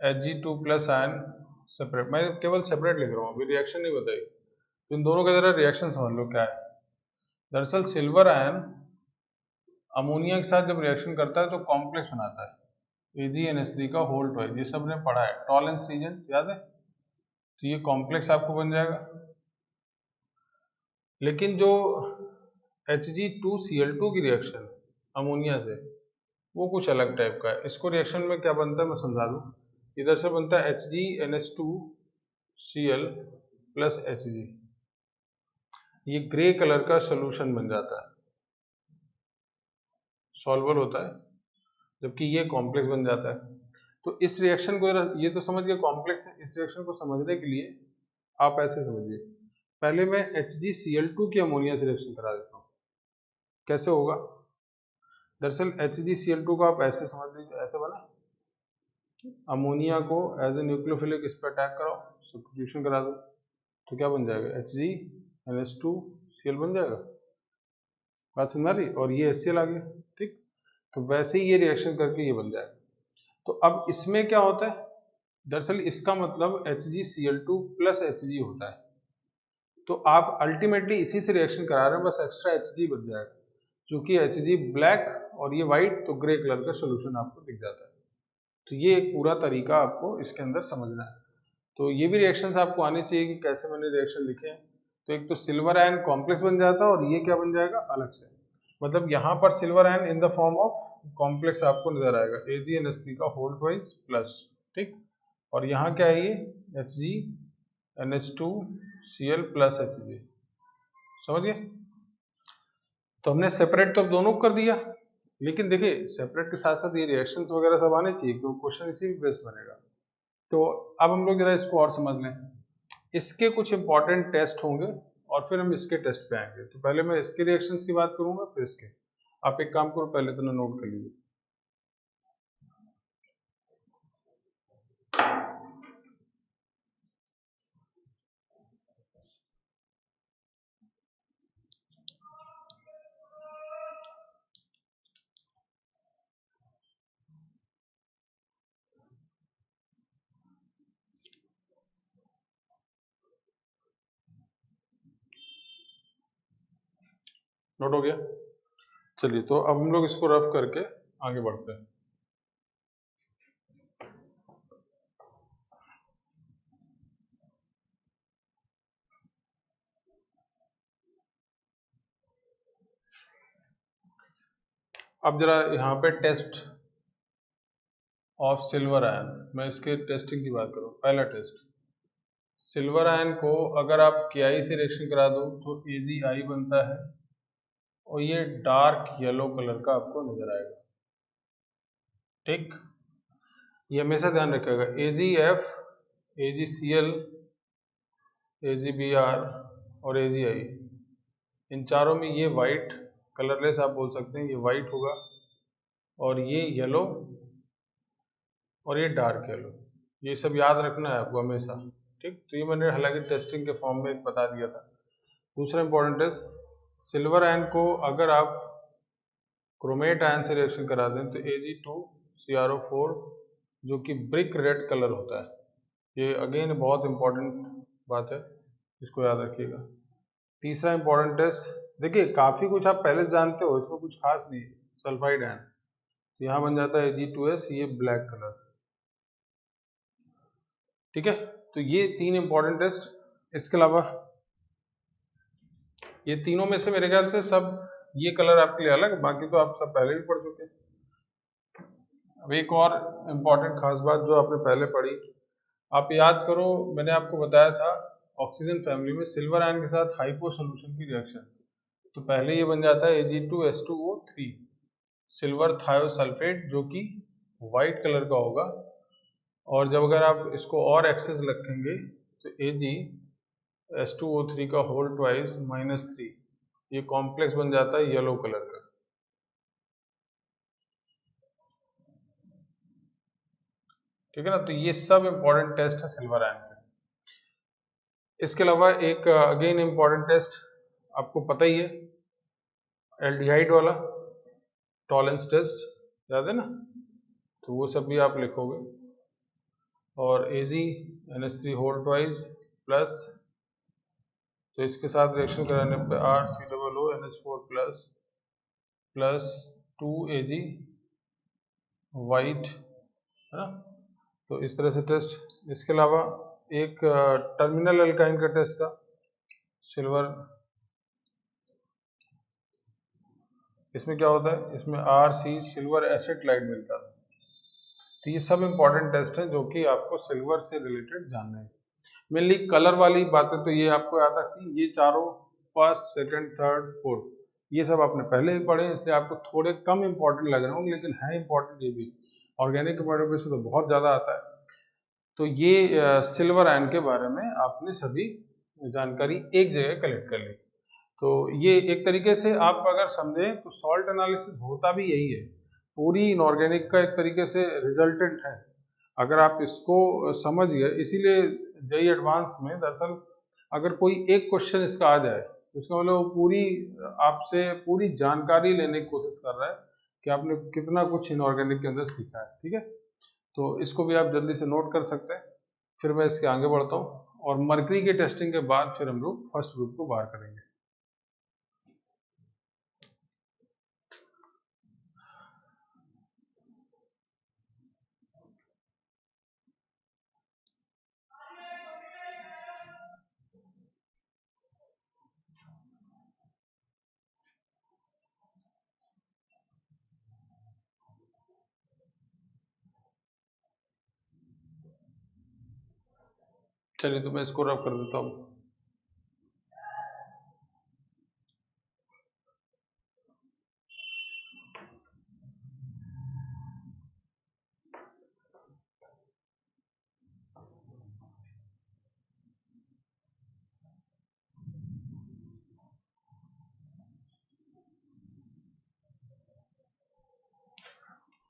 Hg2+ आयन सेपरेट, मैं केवल सेपरेट लिख रहा हूँ, अभी रिएक्शन नहीं बताई। तो इन दोनों का जरा रिएक्शन समझ लो क्या है। दरअसल सिल्वर आयन अमोनिया के साथ जब रिएक्शन करता है तो कॉम्प्लेक्स बनाता है, AgNH3 का होल ट्वाइस, ये सब ने पढ़ा है, टॉलेंस रीजन याद है। तो ये कॉम्प्लेक्स आपको बन जाएगा। लेकिन जो Hg2Cl2 की रिएक्शन अमोनिया से वो कुछ अलग टाइप का है। इसको रिएक्शन में क्या बनता है मैं समझा दूं। इधर से बनता है HgNH2Cl प्लस Hg, ये ग्रे कलर का सोल्यूशन बन जाता है, सॉल्वर होता है, जबकि ये कॉम्प्लेक्स बन जाता है। तो इस रिएक्शन को ये तो समझ गए कॉम्प्लेक्स है। इस रिएक्शन को समझने के लिए आप ऐसे समझिए, पहले मैं HgCl2 की अमोनिया से रिएक्शन करा देता हूँ। कैसे होगा, दरअसल HgCl2 को आप ऐसे समझ लीजिए, ऐसे बना, अमोनिया को एज ए न्यूक्लियोफिलिक इस पर अटैक कराओ, सब्स्टिट्यूशन करा दो, तो क्या बन जाएगा, HgNH2Cl बन जाएगा। बात समझ आ रही, और ये HCl आ गया, ठीक। तो वैसे ही ये रिएक्शन करके ये बन जाएगा। तो अब इसमें क्या होता है, दरअसल इसका मतलब HgCl2 प्लस Hg होता है। तो आप अल्टीमेटली इसी से रिएक्शन करा रहे हैं, बस एक्स्ट्रा Hg बन जाएगा, क्योंकि Hg ब्लैक और ये व्हाइट, तो ग्रे कलर का सोल्यूशन आपको दिख जाता है। तो ये एक पूरा तरीका आपको इसके अंदर समझना है। तो ये भी रिएक्शंस आपको आने चाहिए कि कैसे मैंने रिएक्शन लिखे हैं। तो एक तो सिल्वर आयन कॉम्प्लेक्स बन जाता है, और ये क्या बन जाएगा अलग से, मतलब यहाँ पर silver ion in the form of complex आपको नजर आएगा, AgNH3 का होल ट्वाइस प्लस, ठीक। और यहाँ क्या है, ये HgNH2Cl प्लस Hg, समझ गए। तो हमने सेपरेट तो अब दोनों कर दिया, लेकिन देखिए सेपरेट के साथ साथ ये रिएक्शंस वगैरह सब आने चाहिए, क्योंकि क्वेश्चन इसी पे बेस्ड बनेगा। तो अब हम लोग जरा इसको और समझ लें, इसके कुछ इंपॉर्टेंट टेस्ट होंगे और फिर हम इसके टेस्ट पे आएंगे। तो पहले मैं इसके रिएक्शंस की बात करूंगा, फिर इसके। आप एक काम करो, पहले तो ना नोट कर लीजिए। नोट हो गया, चलिए। तो अब हम लोग इसको रफ करके आगे बढ़ते हैं। अब जरा यहाँ पे टेस्ट ऑफ सिल्वर आयन, मैं इसके टेस्टिंग की बात करूँ। पहला टेस्ट, सिल्वर आयन को अगर आप Ki से रिएक्शन करा दो तो AgI बनता है, और ये डार्क येलो कलर का आपको नजर आएगा, ठीक। ये हमेशा ध्यान रखिएगा, AgF, AgCl, AgBr और AgI, इन चारों में ये वाइट कलरलेस आप बोल सकते हैं, ये वाइट होगा, और ये येलो, और ये डार्क येलो। ये सब याद रखना है आपको हमेशा, ठीक। तो ये मैंने हालांकि टेस्टिंग के फॉर्म में एक बता दिया था। दूसरा इंपॉर्टेंट है, सिल्वर आयन को अगर आप क्रोमेट आयन से रिएक्शन करा दें तो Ag2CrO4, जो कि ब्रिक रेड कलर होता है। ये अगेन बहुत इंपॉर्टेंट बात है, इसको याद रखिएगा। तीसरा इंपॉर्टेंट टेस्ट, देखिए काफी कुछ आप पहले से जानते हो, इसमें कुछ खास नहीं है। सल्फाइड आयन, तो यहाँ बन जाता है Ag2S, ये ब्लैक कलर, ठीक है। तो ये तीन इंपॉर्टेंट टेस्ट। इसके अलावा ये तीनों में से मेरे ख्याल से सब ये कलर आपके लिए अलग, बाकी तो आप सब पहले भी पढ़ चुके हैं। अब एक और इम्पॉर्टेंट खास बात जो आपने पहले पढ़ी, आप याद करो, मैंने आपको बताया था ऑक्सीजन फैमिली में सिल्वर आयन के साथ हाइपो सोल्यूशन की रिएक्शन, तो पहले ये बन जाता है Ag2S2O3, सिल्वर थायोसल्फेट, जो कि व्हाइट कलर का होगा। और जब अगर आप इसको और एक्सेस रखेंगे तो AgS2O3 का होल ट्वाइस -3, ये कॉम्प्लेक्स बन जाता है येलो कलर का, ठीक है ना। तो ये सब इंपॉर्टेंट टेस्ट है सिल्वर आयन के। इसके अलावा एक अगेन इंपॉर्टेंट टेस्ट आपको पता ही है, एल्डिहाइड वाला टॉलेंस टेस्ट, याद है ना, तो वो सब भी आप लिखोगे। और AgNH3 होल ट्वाइस प्लस, तो इसके साथ रिएक्शन कराने पे RCOONH4 plus plus 2Ag white, है ना। तो इस तरह से टेस्ट। इसके अलावा एक टर्मिनल एल्काइन का टेस्ट था, सिल्वर, इसमें क्या होता है, इसमें RC सिल्वर एसिड लाइट मिलता है। तो ये सब इंपॉर्टेंट टेस्ट हैं जो कि आपको सिल्वर से रिलेटेड जानना है। मेनली कलर वाली बातें तो ये आपको याद रखनी, ये चारों फर्स्ट, सेकंड, थर्ड, फोर्थ, ये सब आपने पहले ही पढ़े, इसलिए आपको थोड़े कम इंपॉर्टेंट लग रहे होंगे, लेकिन है इंपॉर्टेंट ये भी। ऑर्गेनिक के बारे में से तो बहुत ज़्यादा आता है। तो ये सिल्वर आयन के बारे में आपने सभी जानकारी एक जगह कलेक्ट कर ली। तो ये एक तरीके से आप अगर समझें तो सॉल्ट एनालिसिस होता भी यही है, पूरी इनऑर्गेनिक का एक तरीके से रिजल्टेंट है। अगर आप इसको समझ गए, इसीलिए जेईई एडवांस में दरअसल अगर कोई एक क्वेश्चन इसका आ जाए तो इसका मतलब वो पूरी आपसे पूरी जानकारी लेने की कोशिश कर रहा है कि आपने कितना कुछ इनऑर्गेनिक के अंदर सीखा है। ठीक है, तो इसको भी आप जल्दी से नोट कर सकते हैं। फिर मैं इसके आगे बढ़ता हूँ और मरकरी के टेस्टिंग के बाद फिर हम लोग फर्स्ट ग्रुप को बाहर करेंगे। चलिए तो मैं इसको रब कर देता हूँ।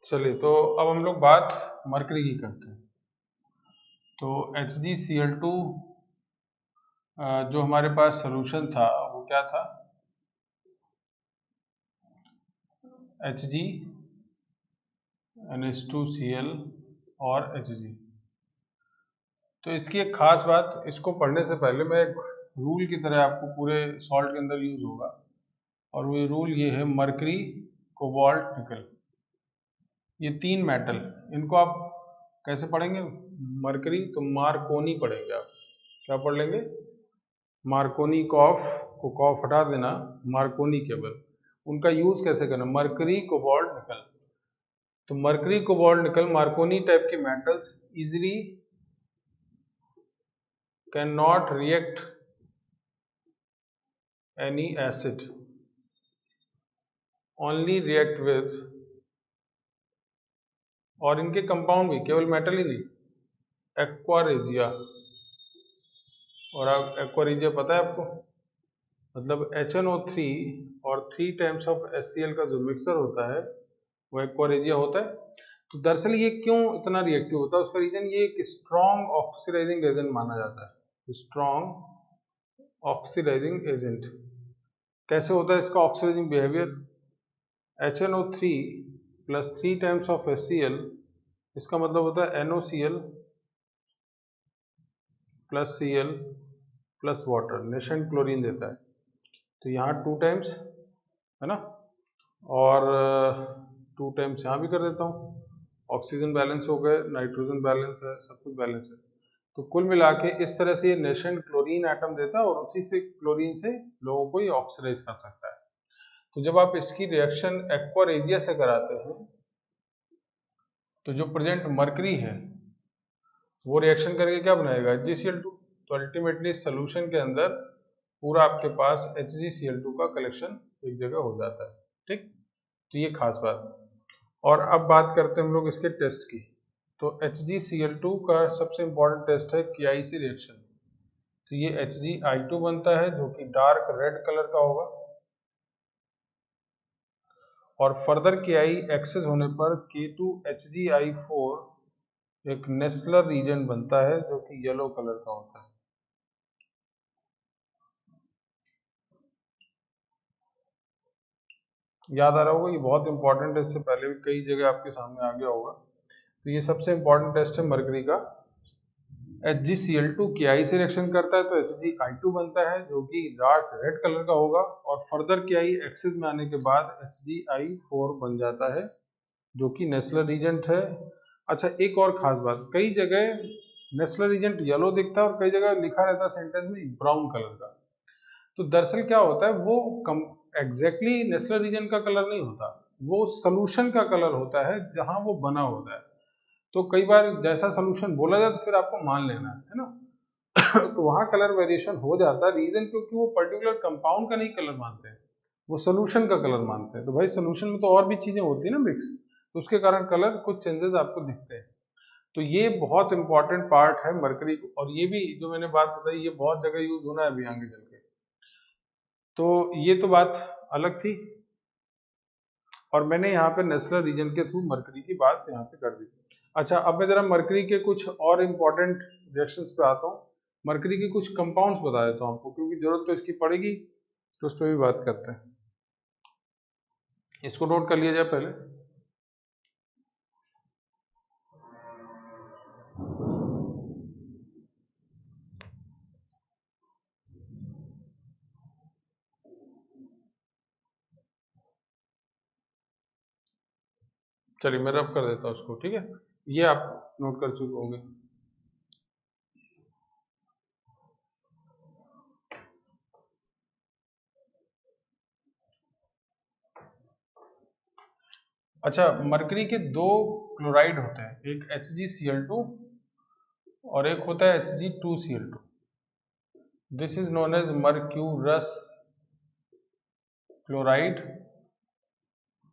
चलिए तो अब हम लोग बात मरकरी की करते हैं। तो HgCl2 जो हमारे पास सोल्यूशन था वो क्या था, Hg NH2Cl और Hg। तो इसकी एक खास बात, इसको पढ़ने से पहले मैं एक रूल की तरह आपको पूरे सॉल्ट के अंदर यूज होगा, और वो रूल ये है, मरकरी कोबाल्ट निकल, ये तीन मेटल, इनको आप कैसे पढ़ेंगे, मरकरी तो मार्कोनी पढ़ेंगे आप। क्या पढ़ लेंगे, मार्कोनी, कॉफ को कॉफ हटा देना, मार्कोनी केवल। उनका यूज कैसे करना, मरकरी कोबाल्ट निकल। तो mercury cobalt nickel Marconi type के metals easily can not react any acid, only react with, और इनके कंपाउंड भी केवल मेटल ही नहीं, एक्वा रेजिया। और आप एक्वा रेजिया पता है आपको, मतलब HNO3 और 3 टाइम्स ऑफ HCl का जो मिक्सर होता है वो एक्वा रेजिया होता है। तो दरअसल ये क्यों इतना रिएक्टिव होता है, उसका रीजन ये एक स्ट्रॉन्ग ऑक्सीडाइजिंग एजेंट माना जाता है। स्ट्रॉन्ग ऑक्सीडाइजिंग एजेंट कैसे होता है इसका oxidizing behaviour, HNO3 plus 3 times of HCl, इसका मतलब होता है NOCl plus Cl plus water, nascent chlorine देता है। तो यहाँ 2 टाइम्स है ना, और 2 टाइम्स यहाँ भी कर देता हूँ, ऑक्सीजन बैलेंस हो गए, नाइट्रोजन बैलेंस है, सब कुछ बैलेंस है। तो कुल मिला के इस तरह से ये नेशेंट क्लोरीन एटम देता है, और उसी से क्लोरीन से लोगों को ये ऑक्सीडाइज कर सकता है। तो जब आप इसकी रिएक्शन एक्वा रेजिया से कराते हैं तो जो प्रेजेंट मरकरी है वो रिएक्शन करके क्या बनाएगा, HgCl2। तो अल्टीमेटली सोल्यूशन के अंदर पूरा आपके पास HgCl2 का कलेक्शन एक जगह हो जाता है। ठीक, तो ये खास बात। और अब बात करते हैं हम लोग इसके टेस्ट की। तो HgCl2 का सबसे इंपॉर्टेंट टेस्ट है KI से रिएक्शन। तो ये HgI2 बनता है जो कि डार्क रेड कलर का होगा, और फर्दर KI एक्सेस होने पर K2HgI4 एक नेस्लर रीजन बनता है जो कि येलो कलर का होता है। याद आ रहा होगा, ये बहुत इंपॉर्टेंट है, इससे पहले भी कई जगह आपके सामने आ गया होगा। तो ये सबसे इंपॉर्टेंट टेस्ट है मरकरी का। HgCl2 KI से रिएक्शन करता है तो HgI2 बनता है जो कि डार्क रेड कलर का होगा, और फर्दर KI एक्सेस में आने के बाद HgI4 बन जाता है जो कि नेस्लर रीजेंट है। अच्छा, एक और खास बात, कई जगह नेस्लर रीजेंट येलो दिखता है और कई जगह लिखा रहता है सेंटेंस में ब्राउन कलर का। तो दरअसल क्या होता है, वो एग्जैक्टली नेस्लर रीजन का कलर नहीं होता, वो सोल्यूशन का कलर होता है जहां वो बना होता है। तो कई बार जैसा सोल्यूशन बोला जाए तो फिर आपको मान लेना है ना तो वहां कलर वेरिएशन हो जाता है, रीजन क्योंकि वो पर्टिकुलर कंपाउंड का नहीं कलर मानते हैं, वो सोल्यूशन का कलर मानते हैं। तो भाई सोल्यूशन में तो और भी चीजें होती है ना मिक्स, तो उसके कारण कलर कुछ चेंजेस आपको दिखते हैं। तो ये बहुत इंपॉर्टेंट पार्ट है मरकरी को, और ये भी जो मैंने बात बताई ये बहुत जगह यूज होना है अभी आगे चल के। तो ये तो बात अलग थी, और मैंने यहाँ पे नेस्लर रीजन के थ्रू मरकरी की बात यहाँ पे कर दी। अच्छा, अब मैं जरा मरकरी के कुछ और इम्पोर्टेंट रिएक्शंस पे आता हूँ। मरकरी के कुछ कंपाउंड्स बता देता हूँ आपको, क्योंकि जरूरत तो इसकी पड़ेगी, तो उस पर भी बात करते हैं। इसको नोट कर लिया जाए पहले। चलिए मैं रब कर देता हूँ उसको, ठीक है, ये आप नोट कर चुके होंगे। अच्छा, मरकरी के दो क्लोराइड होते हैं, एक HgCl2 और एक होता है Hg2Cl2। This is known as mercurous chloride,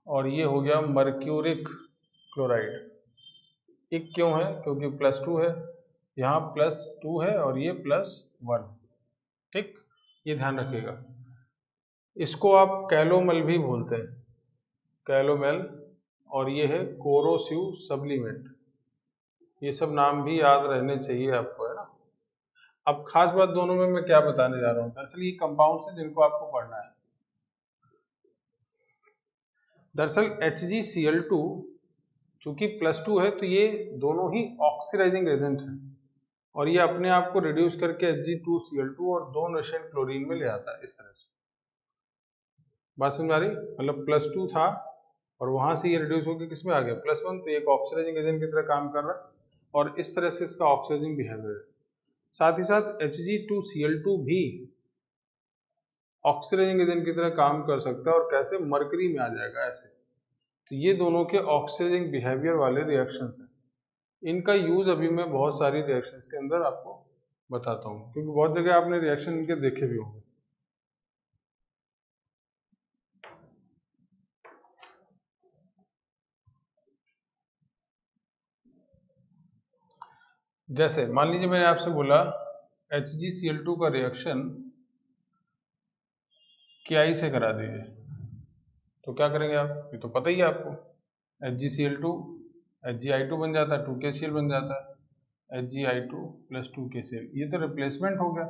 और ये हो गया मर्क्यूरिक क्लोराइड। एक क्यों है? क्योंकि +2 है, यहाँ +2 है और ये +1, ठीक, ये ध्यान रखिएगा। इसको आप कैलोमल भी बोलते हैं, कैलोमल, और ये है कोरोसिव सब्लीमेंट। ये सब नाम भी याद रहने चाहिए आपको, है ना। अब खास बात दोनों में मैं क्या बताने जा रहा हूँ, दरअसल ये कंपाउंड्स हैं जिनको आपको पढ़ना है। दरअसल HgCl2 चूंकि +2 है, तो ये दोनों ही ऑक्सीडाइजिंग एजेंट हैं, और ये अपने आप को रिड्यूस करके Hg2Cl2 और 2 नेशन क्लोरीन में ले आता है, इस तरह से। बात समझ आ रही? मतलब +2 था और वहां से ये रिड्यूस होकर किस में आ गया, +1, तो एक ऑक्सीडाइजिंग एजेंट की तरह काम कर रहा है, और इस तरह से इसका ऑक्सीडाइजिंग बिहेवियर है। साथ ही साथ Hg2Cl2 भी ऑक्सीडाइजिंग एजेंट की तरह काम कर सकता है, और कैसे, मरकरी में आ जाएगा ऐसे। तो ये दोनों के ऑक्सीडाइजिंग बिहेवियर वाले रिएक्शंस हैं। इनका यूज अभी मैं बहुत सारी रिएक्शंस के अंदर आपको बताता हूँ, क्योंकि बहुत जगह आपने रिएक्शन इनके देखे भी होंगे। जैसे मान लीजिए मैंने आपसे बोला HgCl2 का रिएक्शन Ki से करा दीजिए, तो क्या करेंगे आप? ये तो पता ही है आपको, HgCl2 Hgi2 बन जाता है, 2KCl बन जाता है, Hgi2 + 2KCl, ये तो रिप्लेसमेंट हो गया।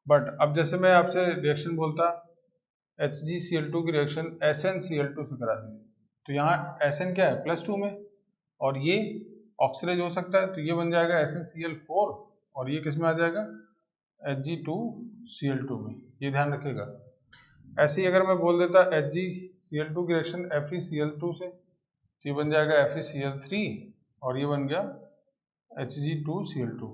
बट अब जैसे मैं आपसे रिएक्शन बोलता HgCl2 की रिएक्शन SnCl2 से करा दीजिए, तो यहाँ Sn क्या है, +2 में, और ये ऑक्सीडाइज हो सकता है, तो ये बन जाएगा SnCl4, और ये किस में आ जाएगा, Hg2Cl2 में। ये ध्यान रखिएगा। ऐसे ही अगर मैं बोल देता HgCl2 की रिएक्शन FeCl2 से, तो ये बन जाएगा FeCl3, और ये बन गया Hg2Cl2,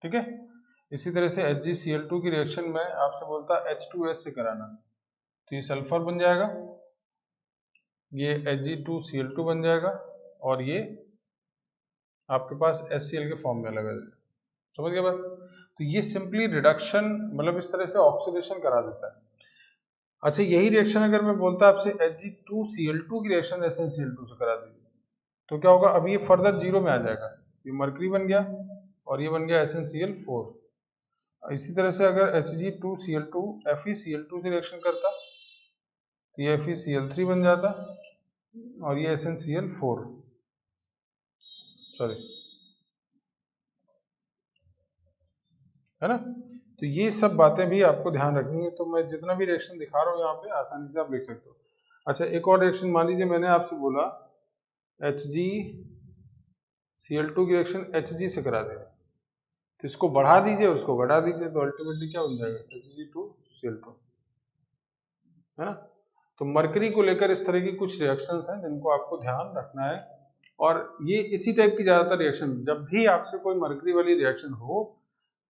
ठीक है। इसी तरह से HgCl2 की रिएक्शन में आपसे बोलता H2S से कराना, तो ये सल्फर बन जाएगा, ये Hg2Cl2 बन जाएगा, और ये आपके पास HCl के फॉर्म में लगा जाएगा। समझ गए बात? तो ये सिंपली रिडक्शन, मतलब इस तरह से ऑक्सीडेशन करा देता है। अच्छा, यही रिएक्शन अगर मैं बोलता आपसे Hg2Cl2 की रिएक्शन SnCl2 से करा दीजिए, तो क्या होगा, अब ये फर्दर 0 में आ जाएगा, ये मरकरी बन गया और ये बन गया SnCl4। इसी तरह से अगर Hg2Cl2 FeCl2 से रिएक्शन करता, तो ये FeCl3 बन जाता, और ये SnCl4, सॉरी, है ना। तो ये सब बातें भी आपको ध्यान रखनी है। तो मैं जितना भी रिएक्शन दिखा रहा हूँ यहाँ पे, आसानी से आप लिख सकते हो। अच्छा, एक और रिएक्शन मान लीजिए मैंने आपसे बोला HgCl2 की रिएक्शन Hg से करा दें, तो इसको बढ़ा दीजिए, उसको घटा दीजिए, तो अल्टीमेटली क्या बन जाएगा, Hg2Cl2, है ना। तो मरकरी को लेकर इस तरह की कुछ रिएक्शंस हैं जिनको आपको ध्यान रखना है, और ये इसी टाइप की ज्यादातर रिएक्शन, जब भी आपसे कोई मरकरी वाली रिएक्शन हो,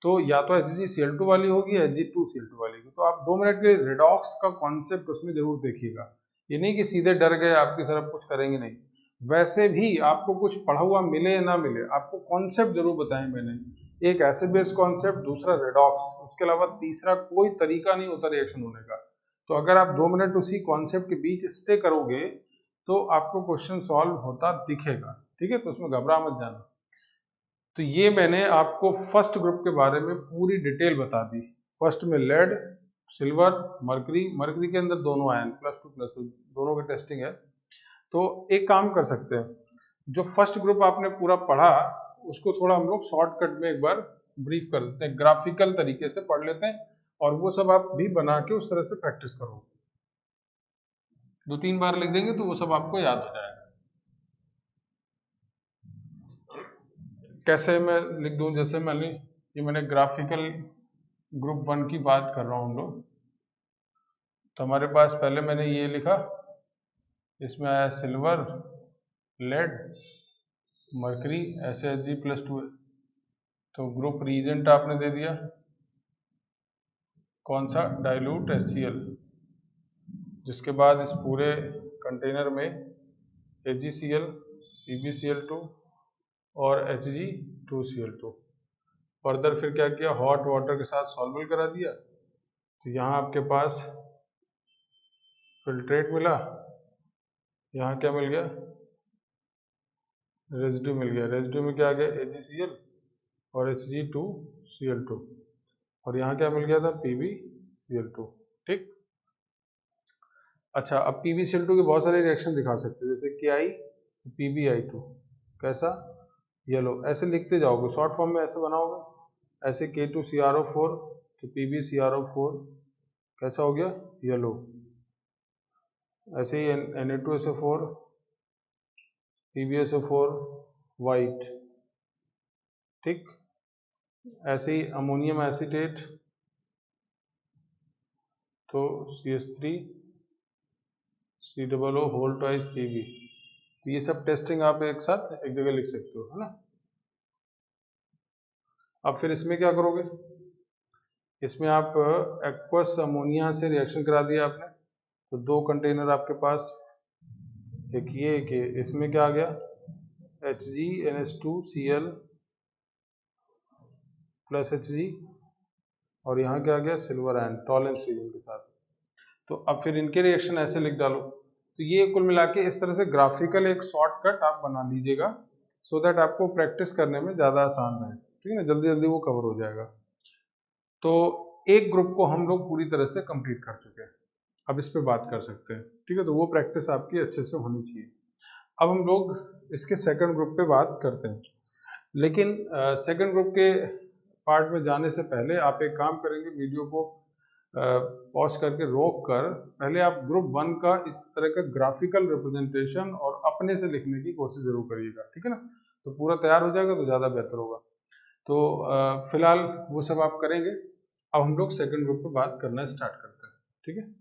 तो या तो HgCl2 वाली होगी या Hg2Cl2 वाली होगी। तो आप 2 मिनट के लिए रिडॉक्स का कॉन्सेप्ट उसमें जरूर देखिएगा। ये नहीं कि सीधे डर गए आपकी तरफ कुछ करेंगे नहीं, वैसे भी आपको कुछ पढ़ा हुआ मिले या ना मिले, आपको कॉन्सेप्ट जरूर बताएं मैंने। एक एसिड बेस कॉन्सेप्ट, दूसरा रिडॉक्स, उसके अलावा तीसरा कोई तरीका नहीं होता रिएक्शन होने का। तो अगर आप 2 मिनट उसी कॉन्सेप्ट के बीच स्टे करोगे, तो आपको क्वेश्चन सॉल्व होता दिखेगा, ठीक है। तो उसमें घबरा मत जाना। तो ये मैंने आपको फर्स्ट ग्रुप के बारे में पूरी डिटेल बता दी। फर्स्ट में लेड, सिल्वर, मरकरी, मरकरी के अंदर दोनों आयन +2 +2 दोनों की टेस्टिंग है। तो एक काम कर सकते हैं, जो फर्स्ट ग्रुप आपने पूरा पढ़ा उसको थोड़ा हम लोग शॉर्टकट में एक बार ब्रीफ कर देते हैं, ग्राफिकल तरीके से पढ़ लेते हैं, और वो सब आप भी बना के उस तरह से प्रैक्टिस करो। 2-3 बार लिख देंगे तो वो सब आपको याद हो जाएगा। कैसे मैं लिख दूं, जैसे मैंने ग्राफिकल ग्रुप 1 की बात कर रहा हूं हम लोग, तो हमारे पास पहले मैंने ये लिखा, इसमें आया सिल्वर, लेड, मरकरी, SHG+2, तो ग्रुप रीजेंट आपने दे दिया कौन सा, डाइल्यूट HCl, जिसके बाद इस पूरे कंटेनर में AgCl, PbCl2 और Hg2Cl2। फर्दर फिर क्या किया, हॉट वाटर के साथ सॉल्वल करा दिया, तो यहाँ आपके पास फिल्ट्रेट मिला, यहाँ क्या मिल गया, रेजिड्यू मिल गया। रेजिड्यू में क्या आ गया, AgCl और Hg2Cl2, और यहाँ क्या मिल गया था, PbCl2। ठीक, अच्छा, अब PbCl2 के बहुत सारे रिएक्शन दिखा सकते हैं, जैसे Ki PbI2, कैसा, येलो, ऐसे लिखते जाओगे, शॉर्ट फॉर्म में ऐसे बनाओगे, ऐसे K2CrO4 तो PbCrO4 कैसा हो गया, येलो, ऐसे ही Na2SO4 PbSO4 वाइट। ठीक, ऐसे ही अमोनियम एसीटेट तो CH3 COO whole twice Pb। तो ये सब टेस्टिंग आप एक साथ एक जगह लिख सकते हो, है ना। अब फिर इसमें क्या करोगे, इसमें आप एक्वस अमोनिया से रिएक्शन करा दिया आपने, तो 2 कंटेनर आपके पास, एक ये एक ये, इसमें क्या आ गया, HgNH2Cl प्लस Hg, और यहाँ क्या आ गया, सिल्वर आयन टॉलेंस रीजन के साथ। तो अब फिर इनके रिएक्शन ऐसे लिख डालो। तो ये कुल मिला के इस तरह से ग्राफिकल एक शॉर्टकट आप बना लीजिएगा, सो दैट आपको प्रैक्टिस करने में ज़्यादा आसान रहे, ठीक है ना, जल्दी जल्दी वो कवर हो जाएगा। तो एक ग्रुप को हम लोग पूरी तरह से कंप्लीट कर चुके हैं, अब इस पे बात कर सकते हैं, ठीक है। तो वो प्रैक्टिस आपकी अच्छे से होनी चाहिए। अब हम लोग इसके सेकंड ग्रुप पे बात करते हैं, लेकिन सेकंड ग्रुप के पार्ट में जाने से पहले आप एक काम करेंगे, वीडियो को पॉज करके रोक कर पहले आप ग्रुप 1 का इस तरह का ग्राफिकल रिप्रेजेंटेशन और अपने से लिखने की कोशिश जरूर करिएगा, ठीक है ना। तो पूरा तैयार हो जाएगा तो ज़्यादा बेहतर होगा। तो फिलहाल वो सब आप करेंगे। अब हम लोग सेकंड ग्रुप पे बात करना स्टार्ट करते हैं, ठीक है।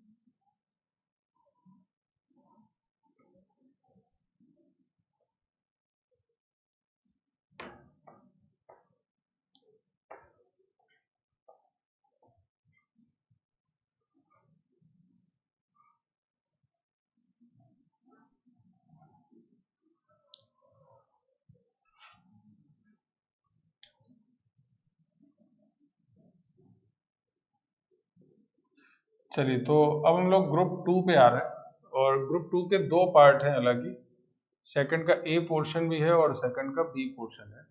चलिए, तो अब हम लोग ग्रुप 2 पे आ रहे हैं, और ग्रुप 2 के 2 पार्ट हैं अलग ही, सेकंड का A पोर्शन भी है और सेकंड का B पोर्शन है।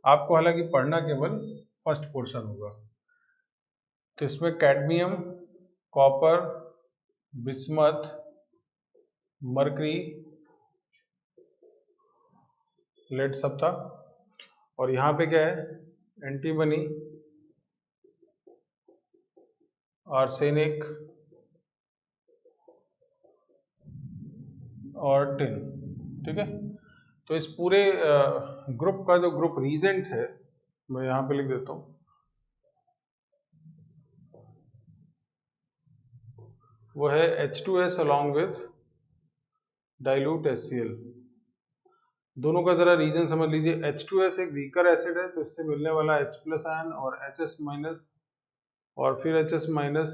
आपको हालांकि पढ़ना केवल फर्स्ट पोर्शन होगा। तो इसमें cadmium, copper, bismuth, mercury, lead सब था, और यहाँ पे क्या है, एंटीमनी, आर्सेनिक और टिन, ठीक है। तो इस पूरे ग्रुप का जो ग्रुप रीजेंट है, मैं यहाँ पे लिख देता हूँ, वो है H2S along with dilute HCl। दोनों का जरा रीजन समझ लीजिए। H2S एक वीकर एसिड है, तो इससे मिलने वाला H+ आयन और HS माइनस, और फिर HS माइनस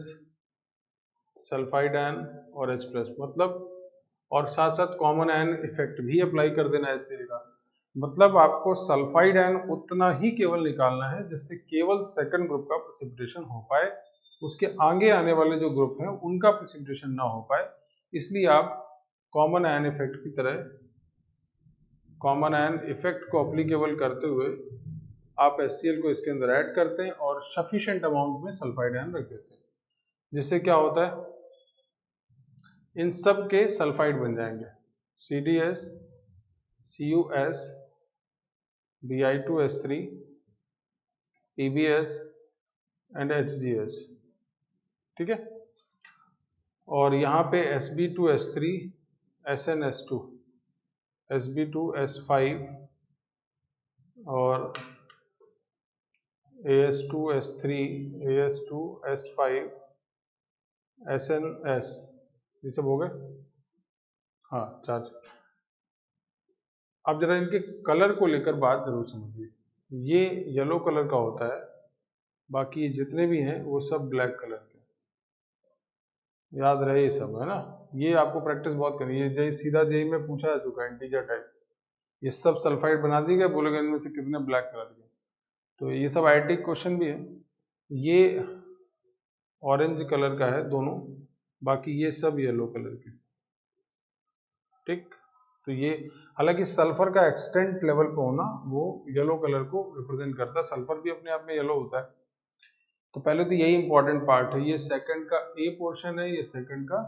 सल्फाइड आयन और H+, मतलब, और साथ साथ कॉमन आयन इफेक्ट भी अप्लाई कर देना है HCl का। मतलब आपको सल्फाइड आयन उतना ही केवल निकालना है जिससे केवल सेकंड ग्रुप का प्रेसिपिटेशन हो पाए, उसके आगे आने वाले जो ग्रुप हैं उनका प्रेसिपिटेशन ना हो पाए। इसलिए आप कॉमन आयन इफेक्ट की तरह, कॉमन आयन इफेक्ट को अप्लीकेबल करते हुए आप HCl को इसके अंदर ऐड करते हैं और सफिशिएंट अमाउंट में सल्फाइड आयन रख देते हैं, जिससे क्या होता है, इन सब के सल्फाइड बन जाएंगे, CdS CuS, Bi2S3, PbS and HgS, ठीक है। और यहाँ पे Sb2S3, SnS2, Sb2S5 और As2S3, As2S5, SNS, ये सब हो गए। हाँ, चार्ज। अब जरा इनके कलर को लेकर बात जरूर समझिए। ये येलो कलर का होता है, बाकी जितने भी हैं वो सब ब्लैक कलर के। याद रहे ये सब, है ना। ये आपको प्रैक्टिस बहुत करनी है। ये सीधा जेई में पूछा जा चुका है, इंटीजर टाइप। ये सब सल्फाइड बना दी गए, बोलेगा इनमें से कितने ब्लैक कलर के। तो ये सब आईटी क्वेश्चन भी है। ये ऑरेंज कलर का है दोनों, बाकी ये सब येलो कलर के, ठीक। तो ये हालांकि सल्फर का एक्सटेंट लेवल पे होना वो येलो कलर को रिप्रेजेंट करता है। सल्फर भी अपने आप में येलो होता है। तो पहले तो यही इंपॉर्टेंट पार्ट है। ये सेकंड का ए पोर्शन है, ये सेकंड का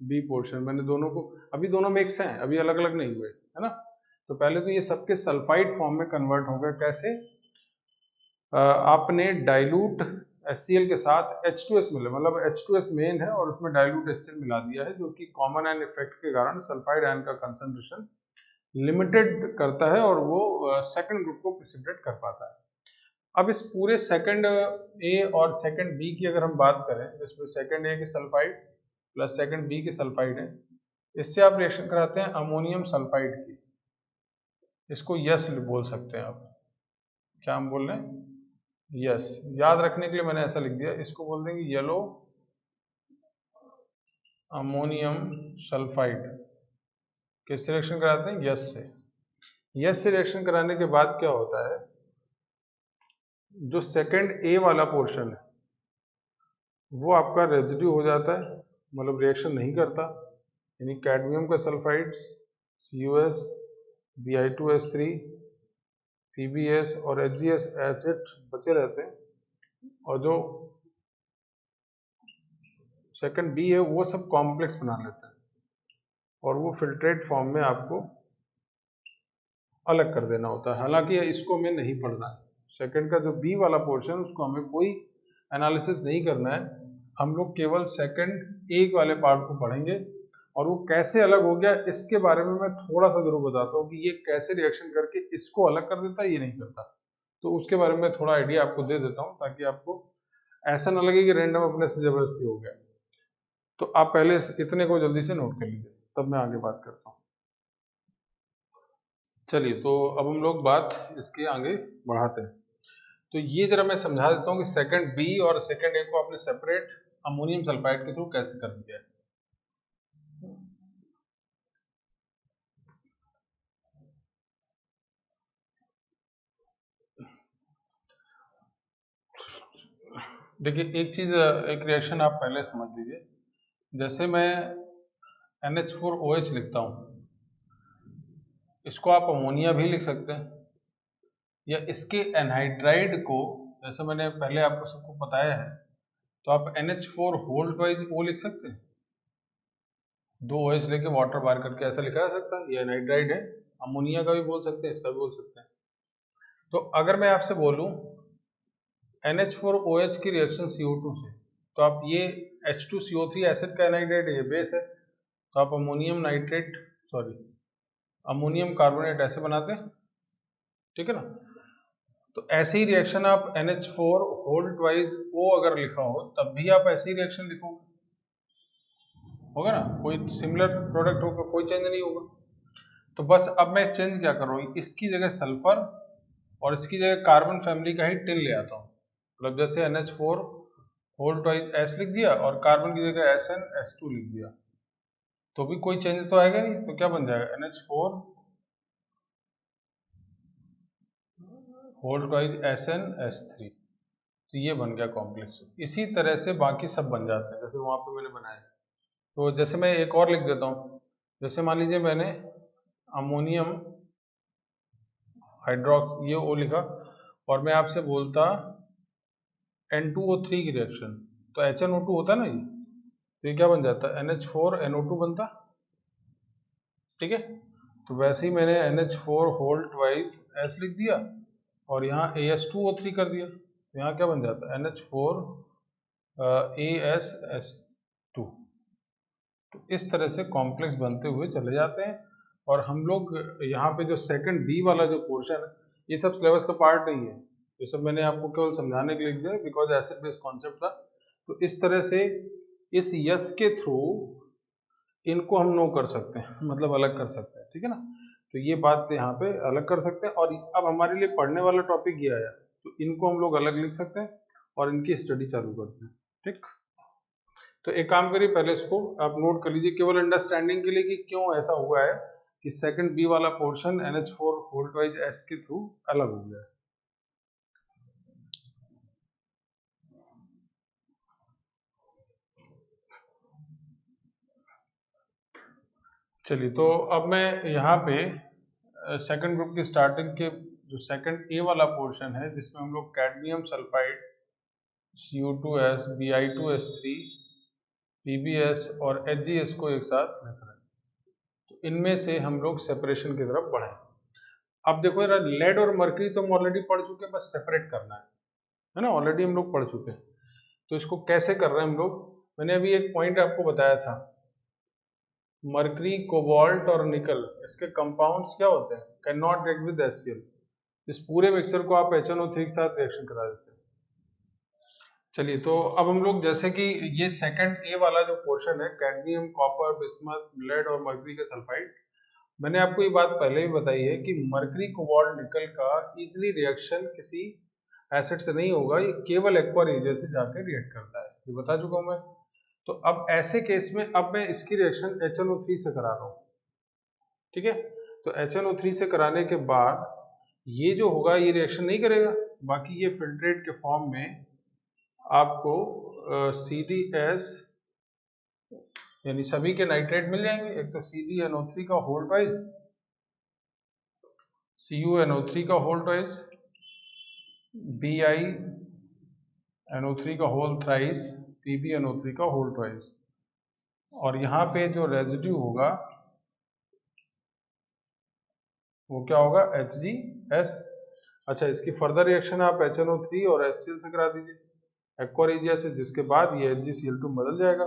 बी पोर्शन। मैंने दोनों को, अभी दोनों मिक्स हैं, अभी अलग अलग नहीं हुए, है ना। तो पहले तो ये सबके सल्फाइड फॉर्म में कन्वर्ट हो गए। कैसे? आपने डाइल्यूट HCl के साथ H2S मिले, मतलब H2S मेन है और उसमें डाइल्यूट HCl मिला दिया है, जो कि कॉमन आयन इफेक्ट के कारण सल्फाइड आयन का कंसंट्रेशन लिमिटेड करता है और वो सेकंड ग्रुप को प्रिसिपिटेट कर पाता है। अब इस पूरे सेकंड ए और सेकंड बी की अगर हम बात करें, जिसमें सेकंड ए के सल्फाइड प्लस सेकंड बी के सल्फाइड है, इससे आप रिएक्शन कराते हैं अमोनियम सल्फाइड की। इसको यस बोल सकते हैं आप। क्या हम बोल रहे हैं? यस। याद रखने के लिए मैंने ऐसा लिख दिया। इसको बोल देंगे येलो अमोनियम सल्फाइड। किससे रिएक्शन कराते हैं? यस से। यस से रिएक्शन कराने के बाद क्या होता है, जो सेकंड ए वाला पोर्शन है वो आपका रेजिड्यू हो जाता है, मतलब रिएक्शन नहीं करता। यानी कैडमियम का सल्फाइड्स CuS, Bi2S3, PbS और HgS एज इट बचे रहते हैं, और जो सेकंड बी है वो सब कॉम्प्लेक्स बना लेते हैं और वो फिल्ट्रेट फॉर्म में आपको अलग कर देना होता है। हालांकि इसको हमें नहीं पढ़ना है। सेकंड का जो बी वाला पोर्शन, उसको हमें कोई एनालिसिस नहीं करना है। हम लोग केवल सेकंड ए वाले पार्ट को पढ़ेंगे, और वो कैसे अलग हो गया इसके बारे में मैं थोड़ा सा जरूर बताता हूँ कि ये कैसे रिएक्शन करके इसको अलग कर देता है, ये नहीं करता। तो उसके बारे में थोड़ा आइडिया आपको दे देता हूँ, ताकि आपको ऐसा ना लगे कि रैंडम अपने से जबरदस्ती हो गया। तो आप पहले इतने को जल्दी से नोट कर लीजिए, तब मैं आगे बात करता हूँ। चलिए, तो अब हम लोग बात इसके आगे बढ़ाते हैं। तो ये जरा मैं समझा देता हूँ कि सेकंड बी और सेकंड ए को आपने सेपरेट अमोनियम सल्फाइड के थ्रू कैसे कर दिया है। देखिए, एक चीज, एक रिएक्शन आप पहले समझ लीजिए। जैसे मैं NH4OH लिखता हूँ, इसको आप अमोनिया भी लिख सकते हैं, या इसके एनहाइड्राइड को, जैसे मैंने पहले आपको सबको बताया है, तो आप NH4 होल वाइज O लिख सकते हैं। 2 OH लेके वाटर बार करके ऐसा लिखा जा सकता है। ये एनहाइड्राइड है, अमोनिया का भी बोल सकते हैं, इसका भी बोल सकते हैं। तो अगर मैं आपसे बोलूं NH4OH की रिएक्शन CO2 से, तो आप ये H2CO3 एसिड का एनहाइड्राइड है, ये बेस है, तो आप ammonium nitrate, sorry ammonium carbonate ऐसे बनाते हैं, ठीक है ना। तो ऐसे ही रिएक्शन आप NH4 होल ट्वाइस O अगर लिखा हो, तब भी आप ऐसे ही रिएक्शन लिखोगे, होगा ना, कोई सिमिलर प्रोडक्ट होगा, कोई चेंज नहीं होगा। तो बस अब मैं चेंज क्या कर रहा हूँ, इसकी जगह सल्फर और इसकी जगह कार्बन फैमिली का ही टिल ले आता हूँ। मतलब जैसे NH4 होल ट्वाइस S लिख दिया और कार्बन की जगह SnS2 लिख दिया, तो भी कोई चेंज तो आएगा नहीं। तो क्या बन जाएगा, NH4 होल ट्वाइस SnS3। तो ये बन गया कॉम्प्लेक्स। इसी तरह से बाकी सब बन जाते हैं, जैसे वहां पे मैंने बनाया। तो जैसे मैं एक और लिख देता हूँ, जैसे मान लीजिए मैंने अमोनियम हाइड्रोक्स ये O लिखा, और मैं आपसे बोलता N2O3 की रिएक्शन, तो HNO2 होता ना ये, तो ये क्या बन जाता है, NH4NO2 बनता, ठीक है। तो वैसे ही मैंने NH4 होल ट्वाइस S लिख दिया और यहाँ AS2O3 कर दिया, तो यहाँ क्या बन जाता है NH4 ASS2। तो इस तरह से कॉम्प्लेक्स बनते हुए चले जाते हैं। और हम लोग यहाँ पे जो सेकंड B वाला जो पोर्शन है, ये सब सिलेबस का पार्ट नहीं है, ये सब मैंने आपको केवल समझाने के लिए दिया बिकॉज एसिड बेस्ड कॉन्सेप्ट था। तो इस तरह से इस यस के थ्रू इनको हम नो कर सकते हैं, मतलब अलग कर सकते हैं, ठीक है ना। तो ये बात यहाँ पे अलग कर सकते हैं। और अब हमारे लिए पढ़ने वाला टॉपिक ये आया, तो इनको हम लोग अलग लिख सकते हैं और इनकी स्टडी चालू करते हैं, ठीक। तो एक काम करिए, पहले इसको आप नोट कर लीजिए केवल अंडरस्टैंडिंग के लिए कि क्यों ऐसा हुआ है कि सेकंड बी वाला portion NH4 whole twice S के थ्रू अलग हो गया है। चलिए, तो अब मैं यहाँ पे सेकंड ग्रुप की स्टार्टिंग के जो सेकंड ए वाला पोर्शन है, जिसमें हम लोग cadmium sulphide Cu2S Bi2S3 PbS और HgS को एक साथ लिख रहे हैं। तो इनमें से हम लोग सेपरेशन की तरफ बढ़े। अब देखो यार, लेड और मर्करी तो हम ऑलरेडी पढ़ चुके हैं, बस सेपरेट करना है ना, ऑलरेडी हम लोग पढ़ चुके हैं। तो इसको कैसे कर रहे हैं हम लोग, मैंने अभी एक पॉइंट आपको बताया था, मर्करी, कोबाल्ट और निकल, इसके कंपाउंड्स क्या होते हैं, can not react with HCl। इस पूरे मिक्सर को आप HNO3 के साथ रिएक्शन करा देते हैं। चलिए, तो अब हम लोग जैसे कि ये सेकंड ए वाला जो पोर्शन है, कैडमियम, कॉपर, बिस्मथ, लेड और मर्करी के सल्फाइड, मैंने आपको ये बात पहले भी बताई है कि मर्करी, कोबाल्ट, निकल का इजीली रिएक्शन किसी एसिड से नहीं होगा, ये केवल एक्वा रीजन से जाकर रिएक्ट करता है, ये बता चुका हूं मैं। तो अब ऐसे केस में अब मैं इसकी रिएक्शन HNO3 से करा रहा हूं, ठीक है। तो HNO3 से कराने के बाद ये जो होगा ये रिएक्शन नहीं करेगा, बाकी ये फिल्ट्रेट के फॉर्म में आपको CdS यानी सभी के नाइट्रेट मिल जाएंगे। एक तो CdNO3 का होल ट्वाइस, CuNO3 का होल ट्वाइस, BiNO3 का होल थ्राइस, PbNO3 का होल ट्वाइस, और यहाँ पे जो रेजिड्यू होगा वो क्या होगा, HgS। अच्छा, इसकी फर्दर रिएक्शन आप HNO3 और HCl से करा दीजिए एक्वा रीजिया से, जिसके बाद ये HgCl2 बदल जाएगा।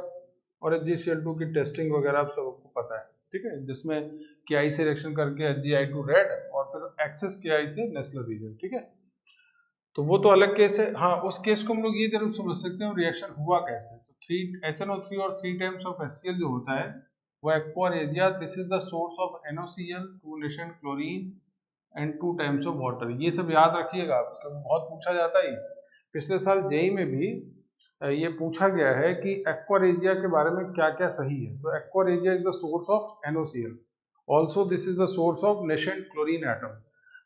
और HgCl2 की टेस्टिंग वगैरह आप सबको पता है, ठीक है, जिसमें Ki से रिएक्शन करके HgI2 रेड और फिर एक्सेस Ki से नेस्लर रीजन, ठीक है। तो वो तो अलग केस है। हाँ, उस केस को हम लोग ये जरूर समझ सकते हैं रिएक्शन हुआ कैसे। तो 3 HNO3 और 3 टाइम्स ऑफ HCl जो होता है वो aqua regia, this is the source of NOCl, 2 nation chlorine and 2 times of water. ये सब याद रखिएगा, बहुत पूछा जाता है। पिछले साल जेई में भी ये पूछा गया है कि एक्वारेजिया के बारे में क्या क्या सही है। तो aqua regia is the source of NOCl, also this is the source of nascent chlorine atom.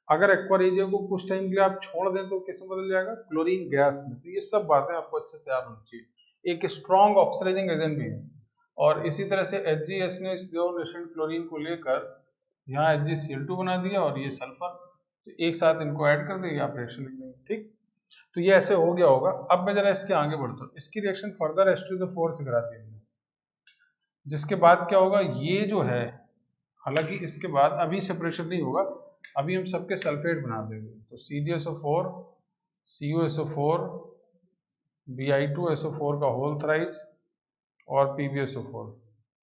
अगर एक्वारेजिया को कुछ टाइम के लिए आप छोड़ दें तो किस में बदल जाएगा, क्लोरीन गैस में। तो ये सब बातें आपको अच्छे से याद होनी चाहिए। एक स्ट्रॉन्ग ऑक्सीडाइजिंग एजेंट भी है। और इसी तरह से HgS ने इस दो नेशेंट क्लोरीन को लेकर यहाँ HgCl2 बना दिया और ये सल्फर, तो एक साथ इनको ऐड कर देंगे, आप रिएक्शन लिख देंगे, ठीक। तो ये ऐसे हो गया होगा। अब मैं जरा इसके आगे बढ़ता हूँ, इसकी रिएक्शन फर्दर H2SO4 से करा दी हमने, जिसके बाद क्या होगा, ये जो है, हालांकि इसके बाद अभी सेपरेशन नहीं होगा, अभी हम सबके सल्फेट बना देंगे। तो CdSO4, CuSO4, Bi2SO4 का होल थ्राइस और PbSO4,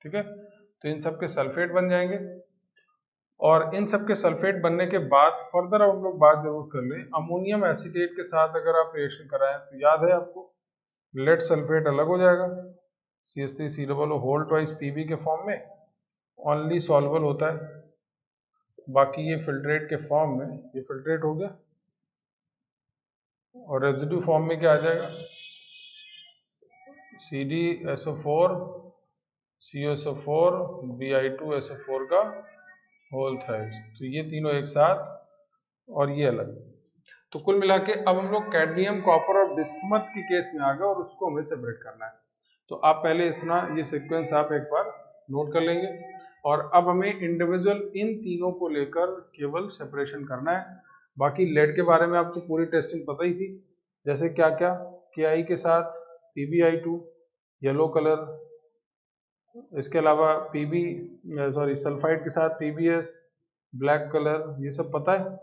ठीक है। तो इन सबके सल्फेट बन जाएंगे। और इन सब के सल्फेट बनने के बाद फर्दर हम लोग बात जरूर कर लें, अमोनियम एसीटेट के साथ अगर आप रिएक्शन कराएं तो याद है आपको, लेड सल्फेट अलग हो जाएगा, CH3COO होल ट्वाइस Pb के फॉर्म में, ओनली सॉल्युबल होता है, बाकी ये फिल्ट्रेट के फॉर्म में, ये फिल्ट्रेट हो गया। और रेजिड्यू फॉर्म में क्या आ जाएगा, CdSO4, CuSO4, Bi2SO4 का होल थ्राइस। तो ये तीनों एक साथ और ये अलग। तो कुल मिला के अब हम लोग कैडमियम, कॉपर और बिस्मथ की केस में आ गए और उसको हमें सेपरेट करना है। तो आप पहले इतना ये सीक्वेंस आप एक बार नोट कर लेंगे। और अब हमें इंडिविजुअल इन तीनों को लेकर केवल सेपरेशन करना है। बाकी लेड के बारे में आपको पूरी टेस्टिंग पता ही थी, जैसे क्या क्या, Ki के साथ PbI2 येलो कलर, इसके अलावा सल्फाइड के साथ PbS, ब्लैक कलर, ये सब पता है।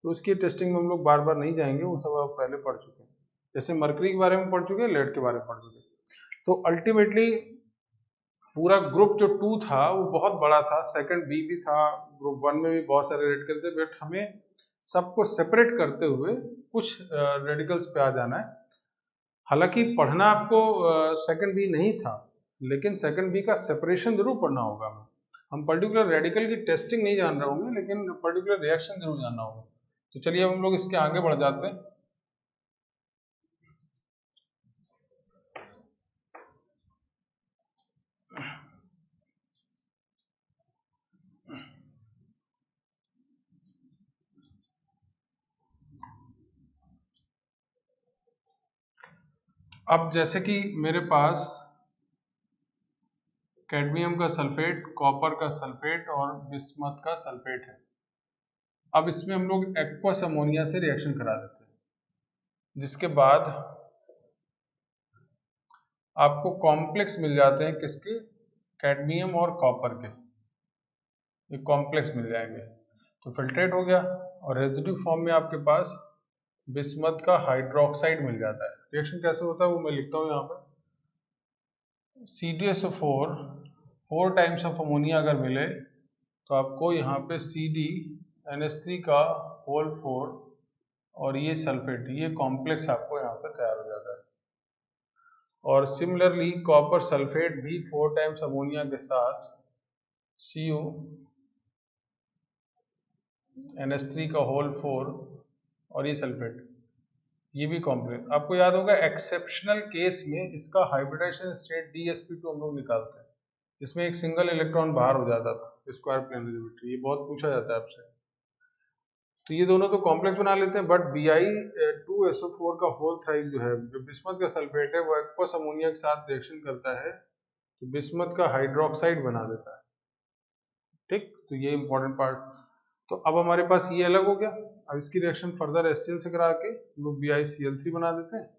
तो उसकी टेस्टिंग में हम लोग बार बार नहीं जाएंगे, वो सब आप पहले पढ़ चुके हैं। जैसे मरकरी के बारे में पढ़ चुके हैं, लेड के बारे में पढ़ चुके हैं। तो अल्टीमेटली पूरा ग्रुप जो 2 था वो बहुत बड़ा था, सेकंड बी भी था, ग्रुप 1 में भी बहुत सारे रेडिकल थे, बट हमें सबको सेपरेट करते हुए कुछ रेडिकल्स पे आ जाना है। हालांकि पढ़ना आपको सेकंड बी नहीं था, लेकिन सेकंड बी का सेपरेशन जरूर पढ़ना होगा। हम पर्टिकुलर रेडिकल की टेस्टिंग नहीं जान रहे होंगे, लेकिन पर्टिकुलर रिएक्शन जरूर जानना होगा। तो चलिए अब हम लोग इसके आगे बढ़ जाते हैं। अब जैसे कि मेरे पास कैडमियम का सल्फेट, कॉपर का सल्फेट और बिस्मथ का सल्फेट है। अब इसमें हम लोग एक्वस अमोनिया से रिएक्शन करा देते हैं, जिसके बाद आपको कॉम्प्लेक्स मिल जाते हैं किसके, कैडमियम और कॉपर के, ये कॉम्प्लेक्स मिल जाएंगे। तो फिल्ट्रेट हो गया और रेजिड्यू फॉर्म में आपके पास बिस्मथ का हाइड्रोक्साइड मिल जाता है। रिएक्शन कैसे होता है वो मैं लिखता हूँ यहाँ पर। CdSO4 4 टाइम्स ऑफ अमोनिया अगर मिले तो आपको यहाँ पे CdNH3 का होल 4 और ये सल्फेट, ये कॉम्प्लेक्स आपको यहाँ पे तैयार हो जाता है। और सिमिलरली कॉपर सल्फेट भी 4 टाइम्स अमोनिया के साथ CuNH3 का होल 4 और ये सल्फेट, ये भी कॉम्प्लेक्स। आपको याद होगा एक्सेप्शनल केस में इसका हाइब्रिडाइजेशन स्टेट DsP2 हम लोग निकालते हैं, इसमें एक सिंगल इलेक्ट्रॉन बाहर हो जाता था, स्क्वायर प्लेन ज्योमेट्री, ये बहुत पूछा जाता है आपसे। तो ये दोनों तो कॉम्प्लेक्स बना लेते हैं, बट Bi2SO4 का होल थ्राइस जो है, जो बिस्मथ का सल्फेट है, वो एक्वस अमोनिया के साथ रिएक्शन करता है तो बिस्मथ का हाइड्रोक्साइड बना देता है। ठीक, तो ये इंपॉर्टेंट पार्ट। तो अब हमारे पास ये अलग हो गया। अब इसकी रिएक्शन फर्दर HCl से करा के हम लोग BiCl3 बना देते हैं।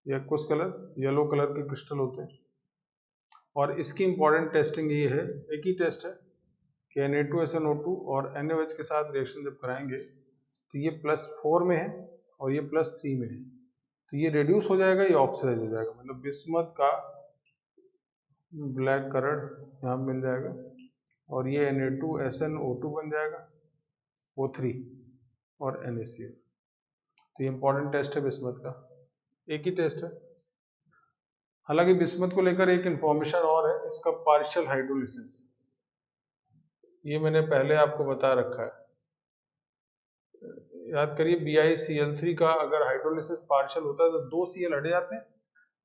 ये एक्वस कलर, येलो कलर के क्रिस्टल होते हैं। और इसकी इंपॉर्टेंट टेस्टिंग ये है, एक ही टेस्ट है कि Na2SnO2 और NaOH के साथ रिएक्शन जब कराएंगे तो ये +4 में है और ये +3 में है, तो ये रिड्यूस हो जाएगा, ये ऑक्सीडाइज हो जाएगा, मतलब बिस्मथ का ब्लैक कलर यहाँ मिल जाएगा और ये Na2SnO2 बन जाएगा, O3 और NaCl। तो ये इंपॉर्टेंट टेस्ट है बिस्मथ का, एक ही टेस्ट है। हालांकि बिस्मथ को लेकर एक इंफॉर्मेशन और है, इसका पार्शियल हाइड्रोलिसिस, ये मैंने पहले आपको बता रखा है। याद करिए BiCl3 का अगर हाइड्रोलिसिस पार्शियल होता है तो 2 Cl हट जाते हैं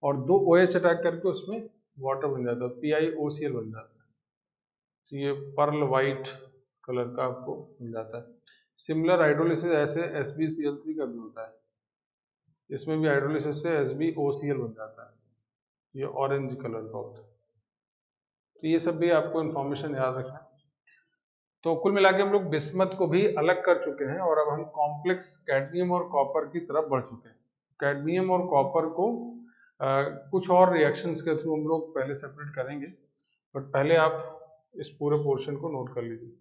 और 2 OH अटैक करके उसमें वाटर बन जाता है, PiOCl बन जाता है। तो ये पर्ल वाइट कलर का आपको मिल जाता है। सिमिलर हाइड्रोलिसिस ऐसे SbCl3 का भी होता है, इसमें भी हाइड्रोलिसिस से SbOCl बन जाता है, ये ऑरेंज कलर का होता है। तो ये सब भी आपको इंफॉर्मेशन याद रखना है। तो कुल मिला के हम लोग बिस्मथ को भी अलग कर चुके हैं और अब हम कॉम्प्लेक्स कैडमियम और कॉपर की तरफ बढ़ चुके हैं। कैडमियम और कॉपर को कुछ और रिएक्शंस के थ्रू हम लोग पहले सेपरेट करेंगे, बट पहले आप इस पूरे पोर्शन को नोट कर लीजिए।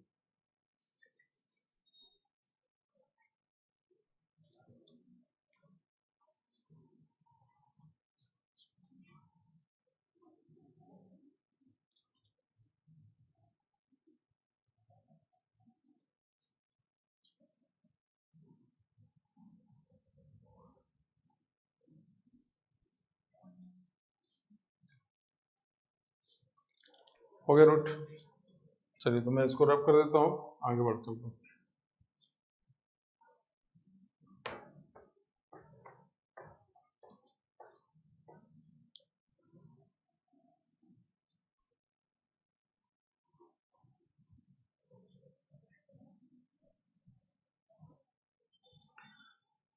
हो गया नोट? चलिए तो मैं इसको रब कर देता हूँ, आगे बढ़ते हूँ।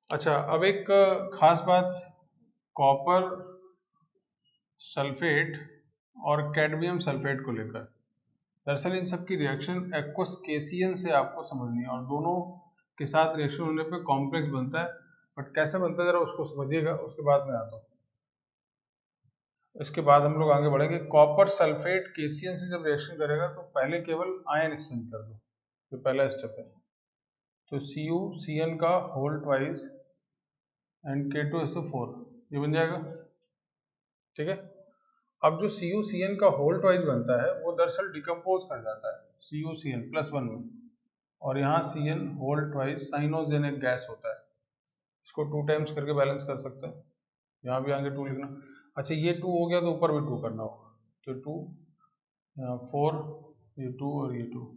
अच्छा, अब एक खास बात कॉपर सल्फेट और कैडमियम सल्फेट को लेकर। दरअसल इन सब की रिएक्शन एक्वस केसियन से आपको समझनी है और दोनों के साथ रिएक्शन होने पे कॉम्प्लेक्स बनता है, बट कैसे बनता है जरा उसको समझिएगा, उसके बाद में आता हूँ। इसके बाद हम लोग आगे बढ़ेंगे। कॉपर सल्फेट केसियन से जब रिएक्शन करेगा तो पहले केवल आयन एक्सचेंज कर दो, तो पहला स्टेप है। तो CuCN का होल ट्वाइस एंड K2SO4 ये बन जाएगा, ठीक है। अब जो CuCN का होल ट्वाइस बनता है वो दरअसल डिकम्पोज कर जाता है CuCN +1 में, और यहाँ CN whole twice cyanogenic gas होता है। इसको 2 टाइम्स करके बैलेंस कर सकते हैं, यहाँ भी आगे 2 लिखना। अच्छा ये 2 हो गया तो ऊपर भी 2 करना होगा, तो 2 यहाँ 4, ये 2 और ये 2।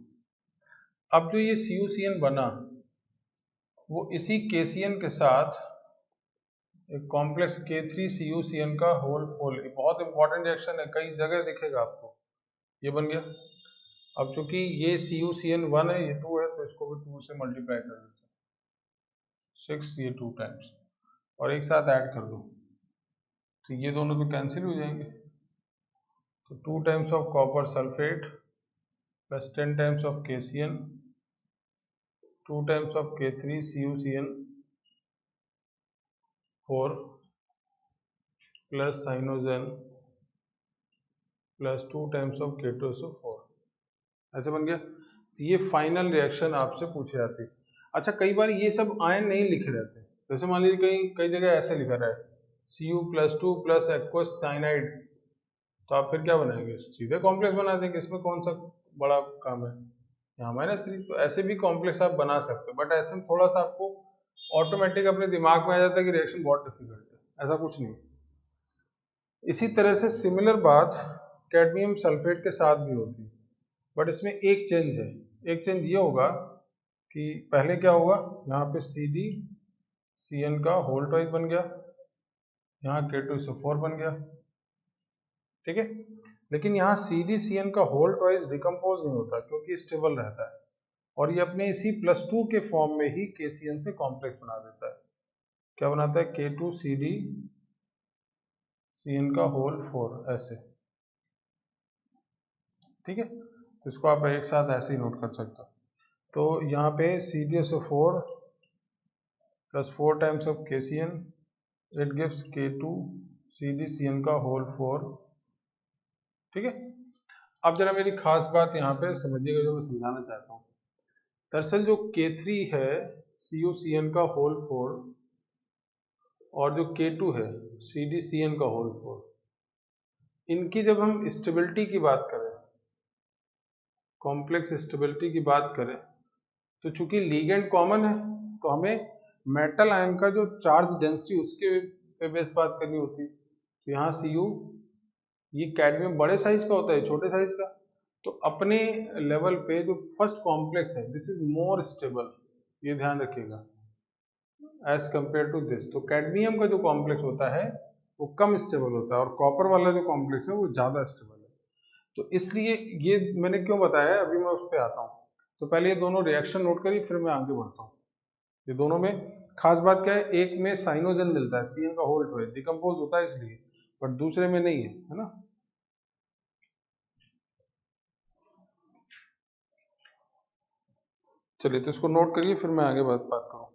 अब जो ये CuCN बना वो इसी KCN के साथ एक कॉम्प्लेक्स K3CuCN का होल 4, बहुत इंपॉर्टेंट रिएक्शन है, कई जगह दिखेगा आपको, ये बन गया। अब चूंकि ये CuCN 1 है, ये 2 है, तो इसको भी 2 से मल्टीप्लाई कर देते हैं, 6, ये 2 टाइम्स, और एक साथ ऐड कर दो तो ये दोनों तो कैंसिल हो जाएंगे। तो 2 times of copper sulphate plus 10 times of KCN, 2 times of K3CuCN 4 plus cyanogen plus 2 times of K2SO4, ऐसे बन गया। ये फाइनल रिएक्शन आपसे पूछे जाती है। अच्छा कई बार ये सब आयन नहीं लिखे रहते, जैसे मान लीजिए कई जगह ऐसे लिखा रहा है Cu+2 प्लस एक्वस साइनाइड, तो आप फिर क्या बनाएंगे, सीधे कॉम्प्लेक्स बना देंगे, इसमें कौन सा बड़ा काम है, यहाँ -3। तो ऐसे भी कॉम्प्लेक्स आप बना सकते हो, बट ऐसे में थोड़ा सा आपको ऑटोमेटिक अपने दिमाग में आ जाता है कि रिएक्शन बहुत डिफिकल्ट है, ऐसा कुछ नहीं। इसी तरह से सिमिलर बात कैडमियम सल्फेट के साथ भी होती है, बट इसमें एक चेंज है। एक चेंज ये होगा कि पहले क्या होगा, यहाँ पे CdCN का होल ट्वाइस बन गया, यहाँ K2SO4 बन गया, ठीक है। लेकिन यहाँ CdCN का होल ट्वाइस डिकम्पोज नहीं होता क्योंकि स्टेबल रहता है, और ये अपने इसी +2 के फॉर्म में ही KCN से कॉम्प्लेक्स बना देता है। क्या बनाता है, K2CdCN का होल 4, ऐसे, ठीक है। तो इसको आप एक साथ ऐसे ही नोट कर सकते हो। तो यहाँ पे CdSO4 plus 4 times of KCN, it gives K2CdCN का होल 4, ठीक है। अब जरा मेरी खास बात यहाँ पे समझिएगा जो मैं समझाना चाहता हूँ। दरअसल जो K3 है CuCN का होल 4 और जो K2 है CdCN का होल 4, इनकी जब हम स्टेबिलिटी की बात करें, कॉम्प्लेक्स स्टेबिलिटी की बात करें, तो चूंकि लिगेंड कॉमन है तो हमें मेटल आयन का जो चार्ज डेंसिटी उसके पे बेस बात करनी होती है। तो यहाँ Cu, ये कैडमियम बड़े साइज का होता है, छोटे साइज का, तो अपने लेवल पे जो फर्स्ट कॉम्प्लेक्स है दिस इज मोर स्टेबल, ये ध्यान रखिएगा, एज कंपेयर टू दिस। तो कैडमियम का जो कॉम्प्लेक्स होता है वो कम स्टेबल होता है, और कॉपर वाला जो कॉम्प्लेक्स है वो ज्यादा स्टेबल है। तो इसलिए ये मैंने क्यों बताया, अभी मैं उस पर आता हूँ। तो पहले ये दोनों रिएक्शन नोट करिए, फिर मैं आगे बढ़ता हूँ। ये दोनों में खास बात क्या है, एक में साइनोजन मिलता है CN का होल ट्वाइस, डिकम्पोज होता है इसलिए, बट दूसरे में नहीं है ना। चलिए तो इसको नोट करिए, फिर मैं आगे बात करूँ।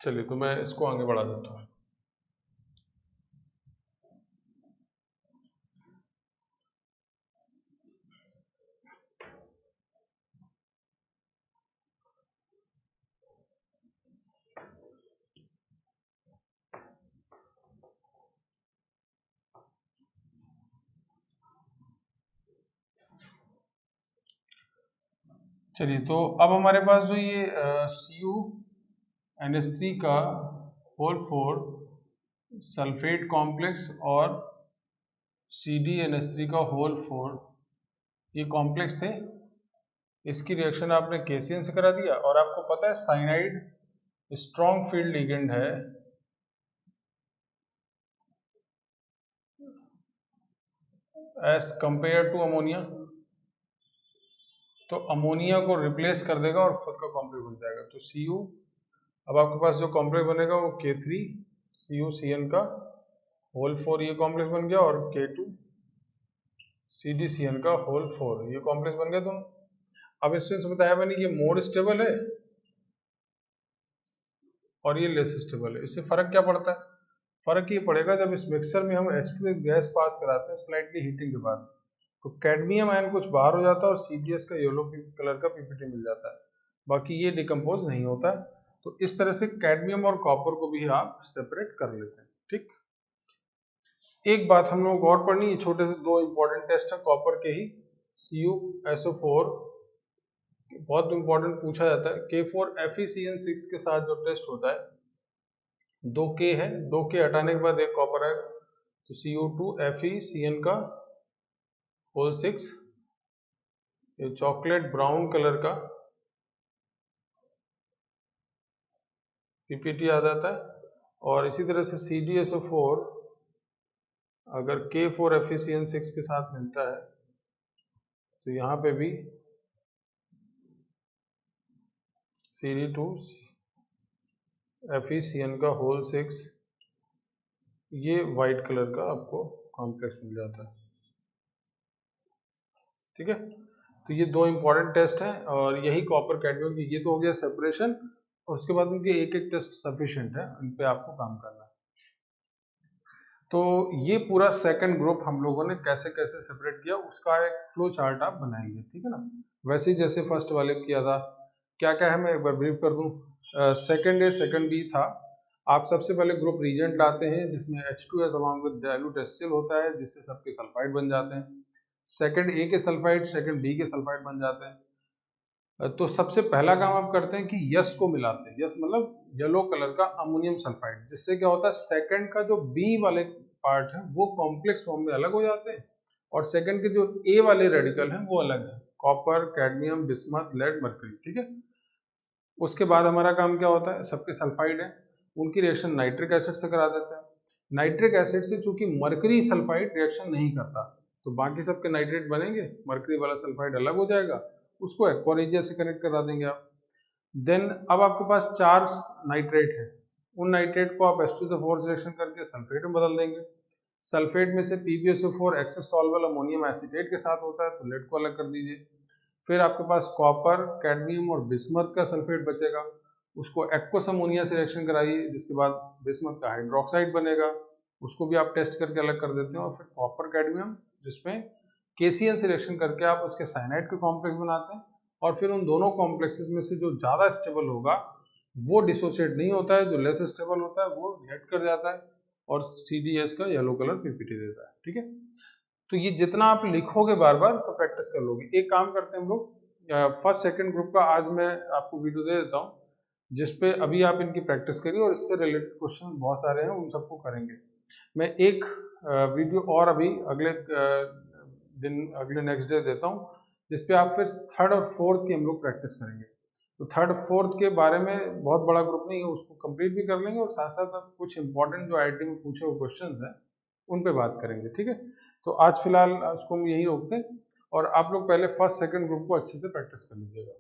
चलिए तो मैं इसको आगे बढ़ा देता हूँ। चलिए तो अब हमारे पास जो ये CuNH3 का होल 4 सल्फेट कॉम्प्लेक्स और CdNH3 का होल 4 ये कॉम्प्लेक्स थे, इसकी रिएक्शन आपने KCN से करा दिया, और आपको पता है साइनाइड स्ट्रॉन्ग फील्ड लिगेंड है एज कंपेयर टू अमोनिया, तो अमोनिया को रिप्लेस कर देगा और खुद का कॉम्प्लेक्स बन जाएगा। तो Cu, अब आपके पास जो कॉम्प्लेक्स बनेगा वो K3CuCN का होल 4 ये कॉम्प्लेक्स बन गया, और K2CdCN का होल 4 ये कॉम्प्लेक्स बन गया दोनों। अब इससे बताया मैंने ये मोर स्टेबल है और ये लेस स्टेबल है। इससे फर्क क्या पड़ता है? फर्क ये पड़ेगा जब इस मिक्सचर में हम H2S गैस पास कराते हैं स्लाइटली हीटिंग के बाद, तो कैडमियम आयन कुछ बाहर हो जाता है और CgS का येलो कलर का PPT मिल जाता है, बाकी ये डिकम्पोज नहीं होता है। तो इस तरह से कैडमियम और कॉपर को भी आप सेपरेट कर लेते हैं। ठीक, एक बात हम लोगों को और पढ़नी है, छोटे से दो इंपॉर्टेंट टेस्ट है कॉपर के ही। CuSO4 बहुत इंपॉर्टेंट पूछा जाता है। K4FeCN6 के साथ जो टेस्ट होता है, 2K है, 2K हटाने के बाद एक कॉपर है, तो Cu2FeCN का होल 6, ये चॉकलेट ब्राउन कलर का PPT आ जाता है। और इसी तरह से CdSO4 अगर K4FeCN6 के साथ मिलता है तो यहाँ पे भी Cd2FeCN का होल 6, ये वाइट कलर का आपको कॉम्प्लेक्स मिल जाता है। ठीक है, तो ये दो इंपॉर्टेंट टेस्ट हैं और यही कॉपर कैडमियम की, ये तो हो गया सेपरेशन, और उसके बाद उनके एक एक टेस्ट सफिशिएंट है, उन पे आपको काम करना है। तो ये पूरा सेकंड ग्रुप हम लोगों ने कैसे कैसे सेपरेट किया उसका एक फ्लो चार्ट आप बनाएंगे, ठीक है ना। वैसे ही जैसे फर्स्ट वाले किया था, क्या क्या है मैं एक बार ब्रीफ कर दूं। सेकंड ए सेकंड बी था, आप सबसे पहले ग्रुप रीजेंट लाते हैं जिसमें H2S along with dilute HCl होता है, जिससे सबके सल्फाइड बन जाते हैं। सेकंड ए के सल्फाइड सेकंड बी के सल्फाइड बन जाते हैं। तो सबसे पहला काम आप करते हैं कि यस को मिलाते हैं, यस मतलब येलो कलर का अमोनियम सल्फाइड, जिससे क्या होता है सेकंड का जो बी वाले पार्ट है वो कॉम्प्लेक्स फॉर्म में अलग हो जाते हैं और सेकंड के जो ए वाले रेडिकल हैं वो अलग है, copper, cadmium, bismuth, lead, mercury. ठीक है, उसके बाद हमारा काम क्या होता है, सबके सल्फाइड है, उनकी रिएक्शन नाइट्रिक एसिड से करा देते हैं। नाइट्रिक एसिड से चूंकि मरकरी सल्फाइड रिएक्शन नहीं करता तो बाकी सबके नाइट्रेट बनेंगे, मरकरी वाला सल्फाइड अलग हो जाएगा, उसको एक्वा रेजिया से कनेक्ट करा देंगे आप। देन अब आपके पास 4 नाइट्रेट है, उन नाइट्रेट को आप H2SO4 रिएक्शन करके सल्फेट में बदल देंगे। सल्फेट में से PbSO4 access solvable ammonium acetate के साथ होता है, तो लेड को अलग कर दीजिए। फिर आपके पास कॉपर, कैडमियम और बिस्मथ का सल्फेट बचेगा, उसको एक्वस अमोनिया से रिएक्शन कराइए, जिसके बाद बिस्मथ का हाइड्रोक्साइड बनेगा, उसको भी आप टेस्ट करके अलग कर देते हैं। और फिर कॉपर कैडमियम जिसमें KCN से रिएक्शन करके आप उसके साइनाइड के कॉम्प्लेक्स बनाते हैं, और फिर उन दोनों कॉम्प्लेक्सेस में से जो ज्यादा स्टेबल होगा वो डिसोसिएट नहीं होता है, जो लेस स्टेबल होता है वो रिएक्ट कर जाता है और CdS का येलो कलर PPT देता है। ठीक है, तो ये जितना आप लिखोगे बार बार तो प्रैक्टिस कर लोगे। एक काम करते हैं हम लोग, फर्स्ट सेकंड ग्रुप का आज मैं आपको वीडियो दे देता हूँ जिसपे अभी आप इनकी प्रैक्टिस करिए और इससे रिलेटेड क्वेश्चन बहुत सारे हैं, उन सबको करेंगे। मैं एक वीडियो और अभी अगले दिन अगले नेक्स्ट डे देता हूँ जिसपे आप फिर थर्ड और फोर्थ की हम लोग प्रैक्टिस करेंगे। तो थर्ड फोर्थ के बारे में बहुत बड़ा ग्रुप नहीं है, उसको कंप्लीट भी कर लेंगे और साथ साथ कुछ इंपॉर्टेंट जो IIT में पूछे हुए क्वेश्चंस हैं उन पे बात करेंगे। ठीक है, तो आज फिलहाल उसको हम यही रोकते हैं और आप लोग पहले फर्स्ट सेकंड ग्रुप को अच्छे से प्रैक्टिस कर लीजिएगा।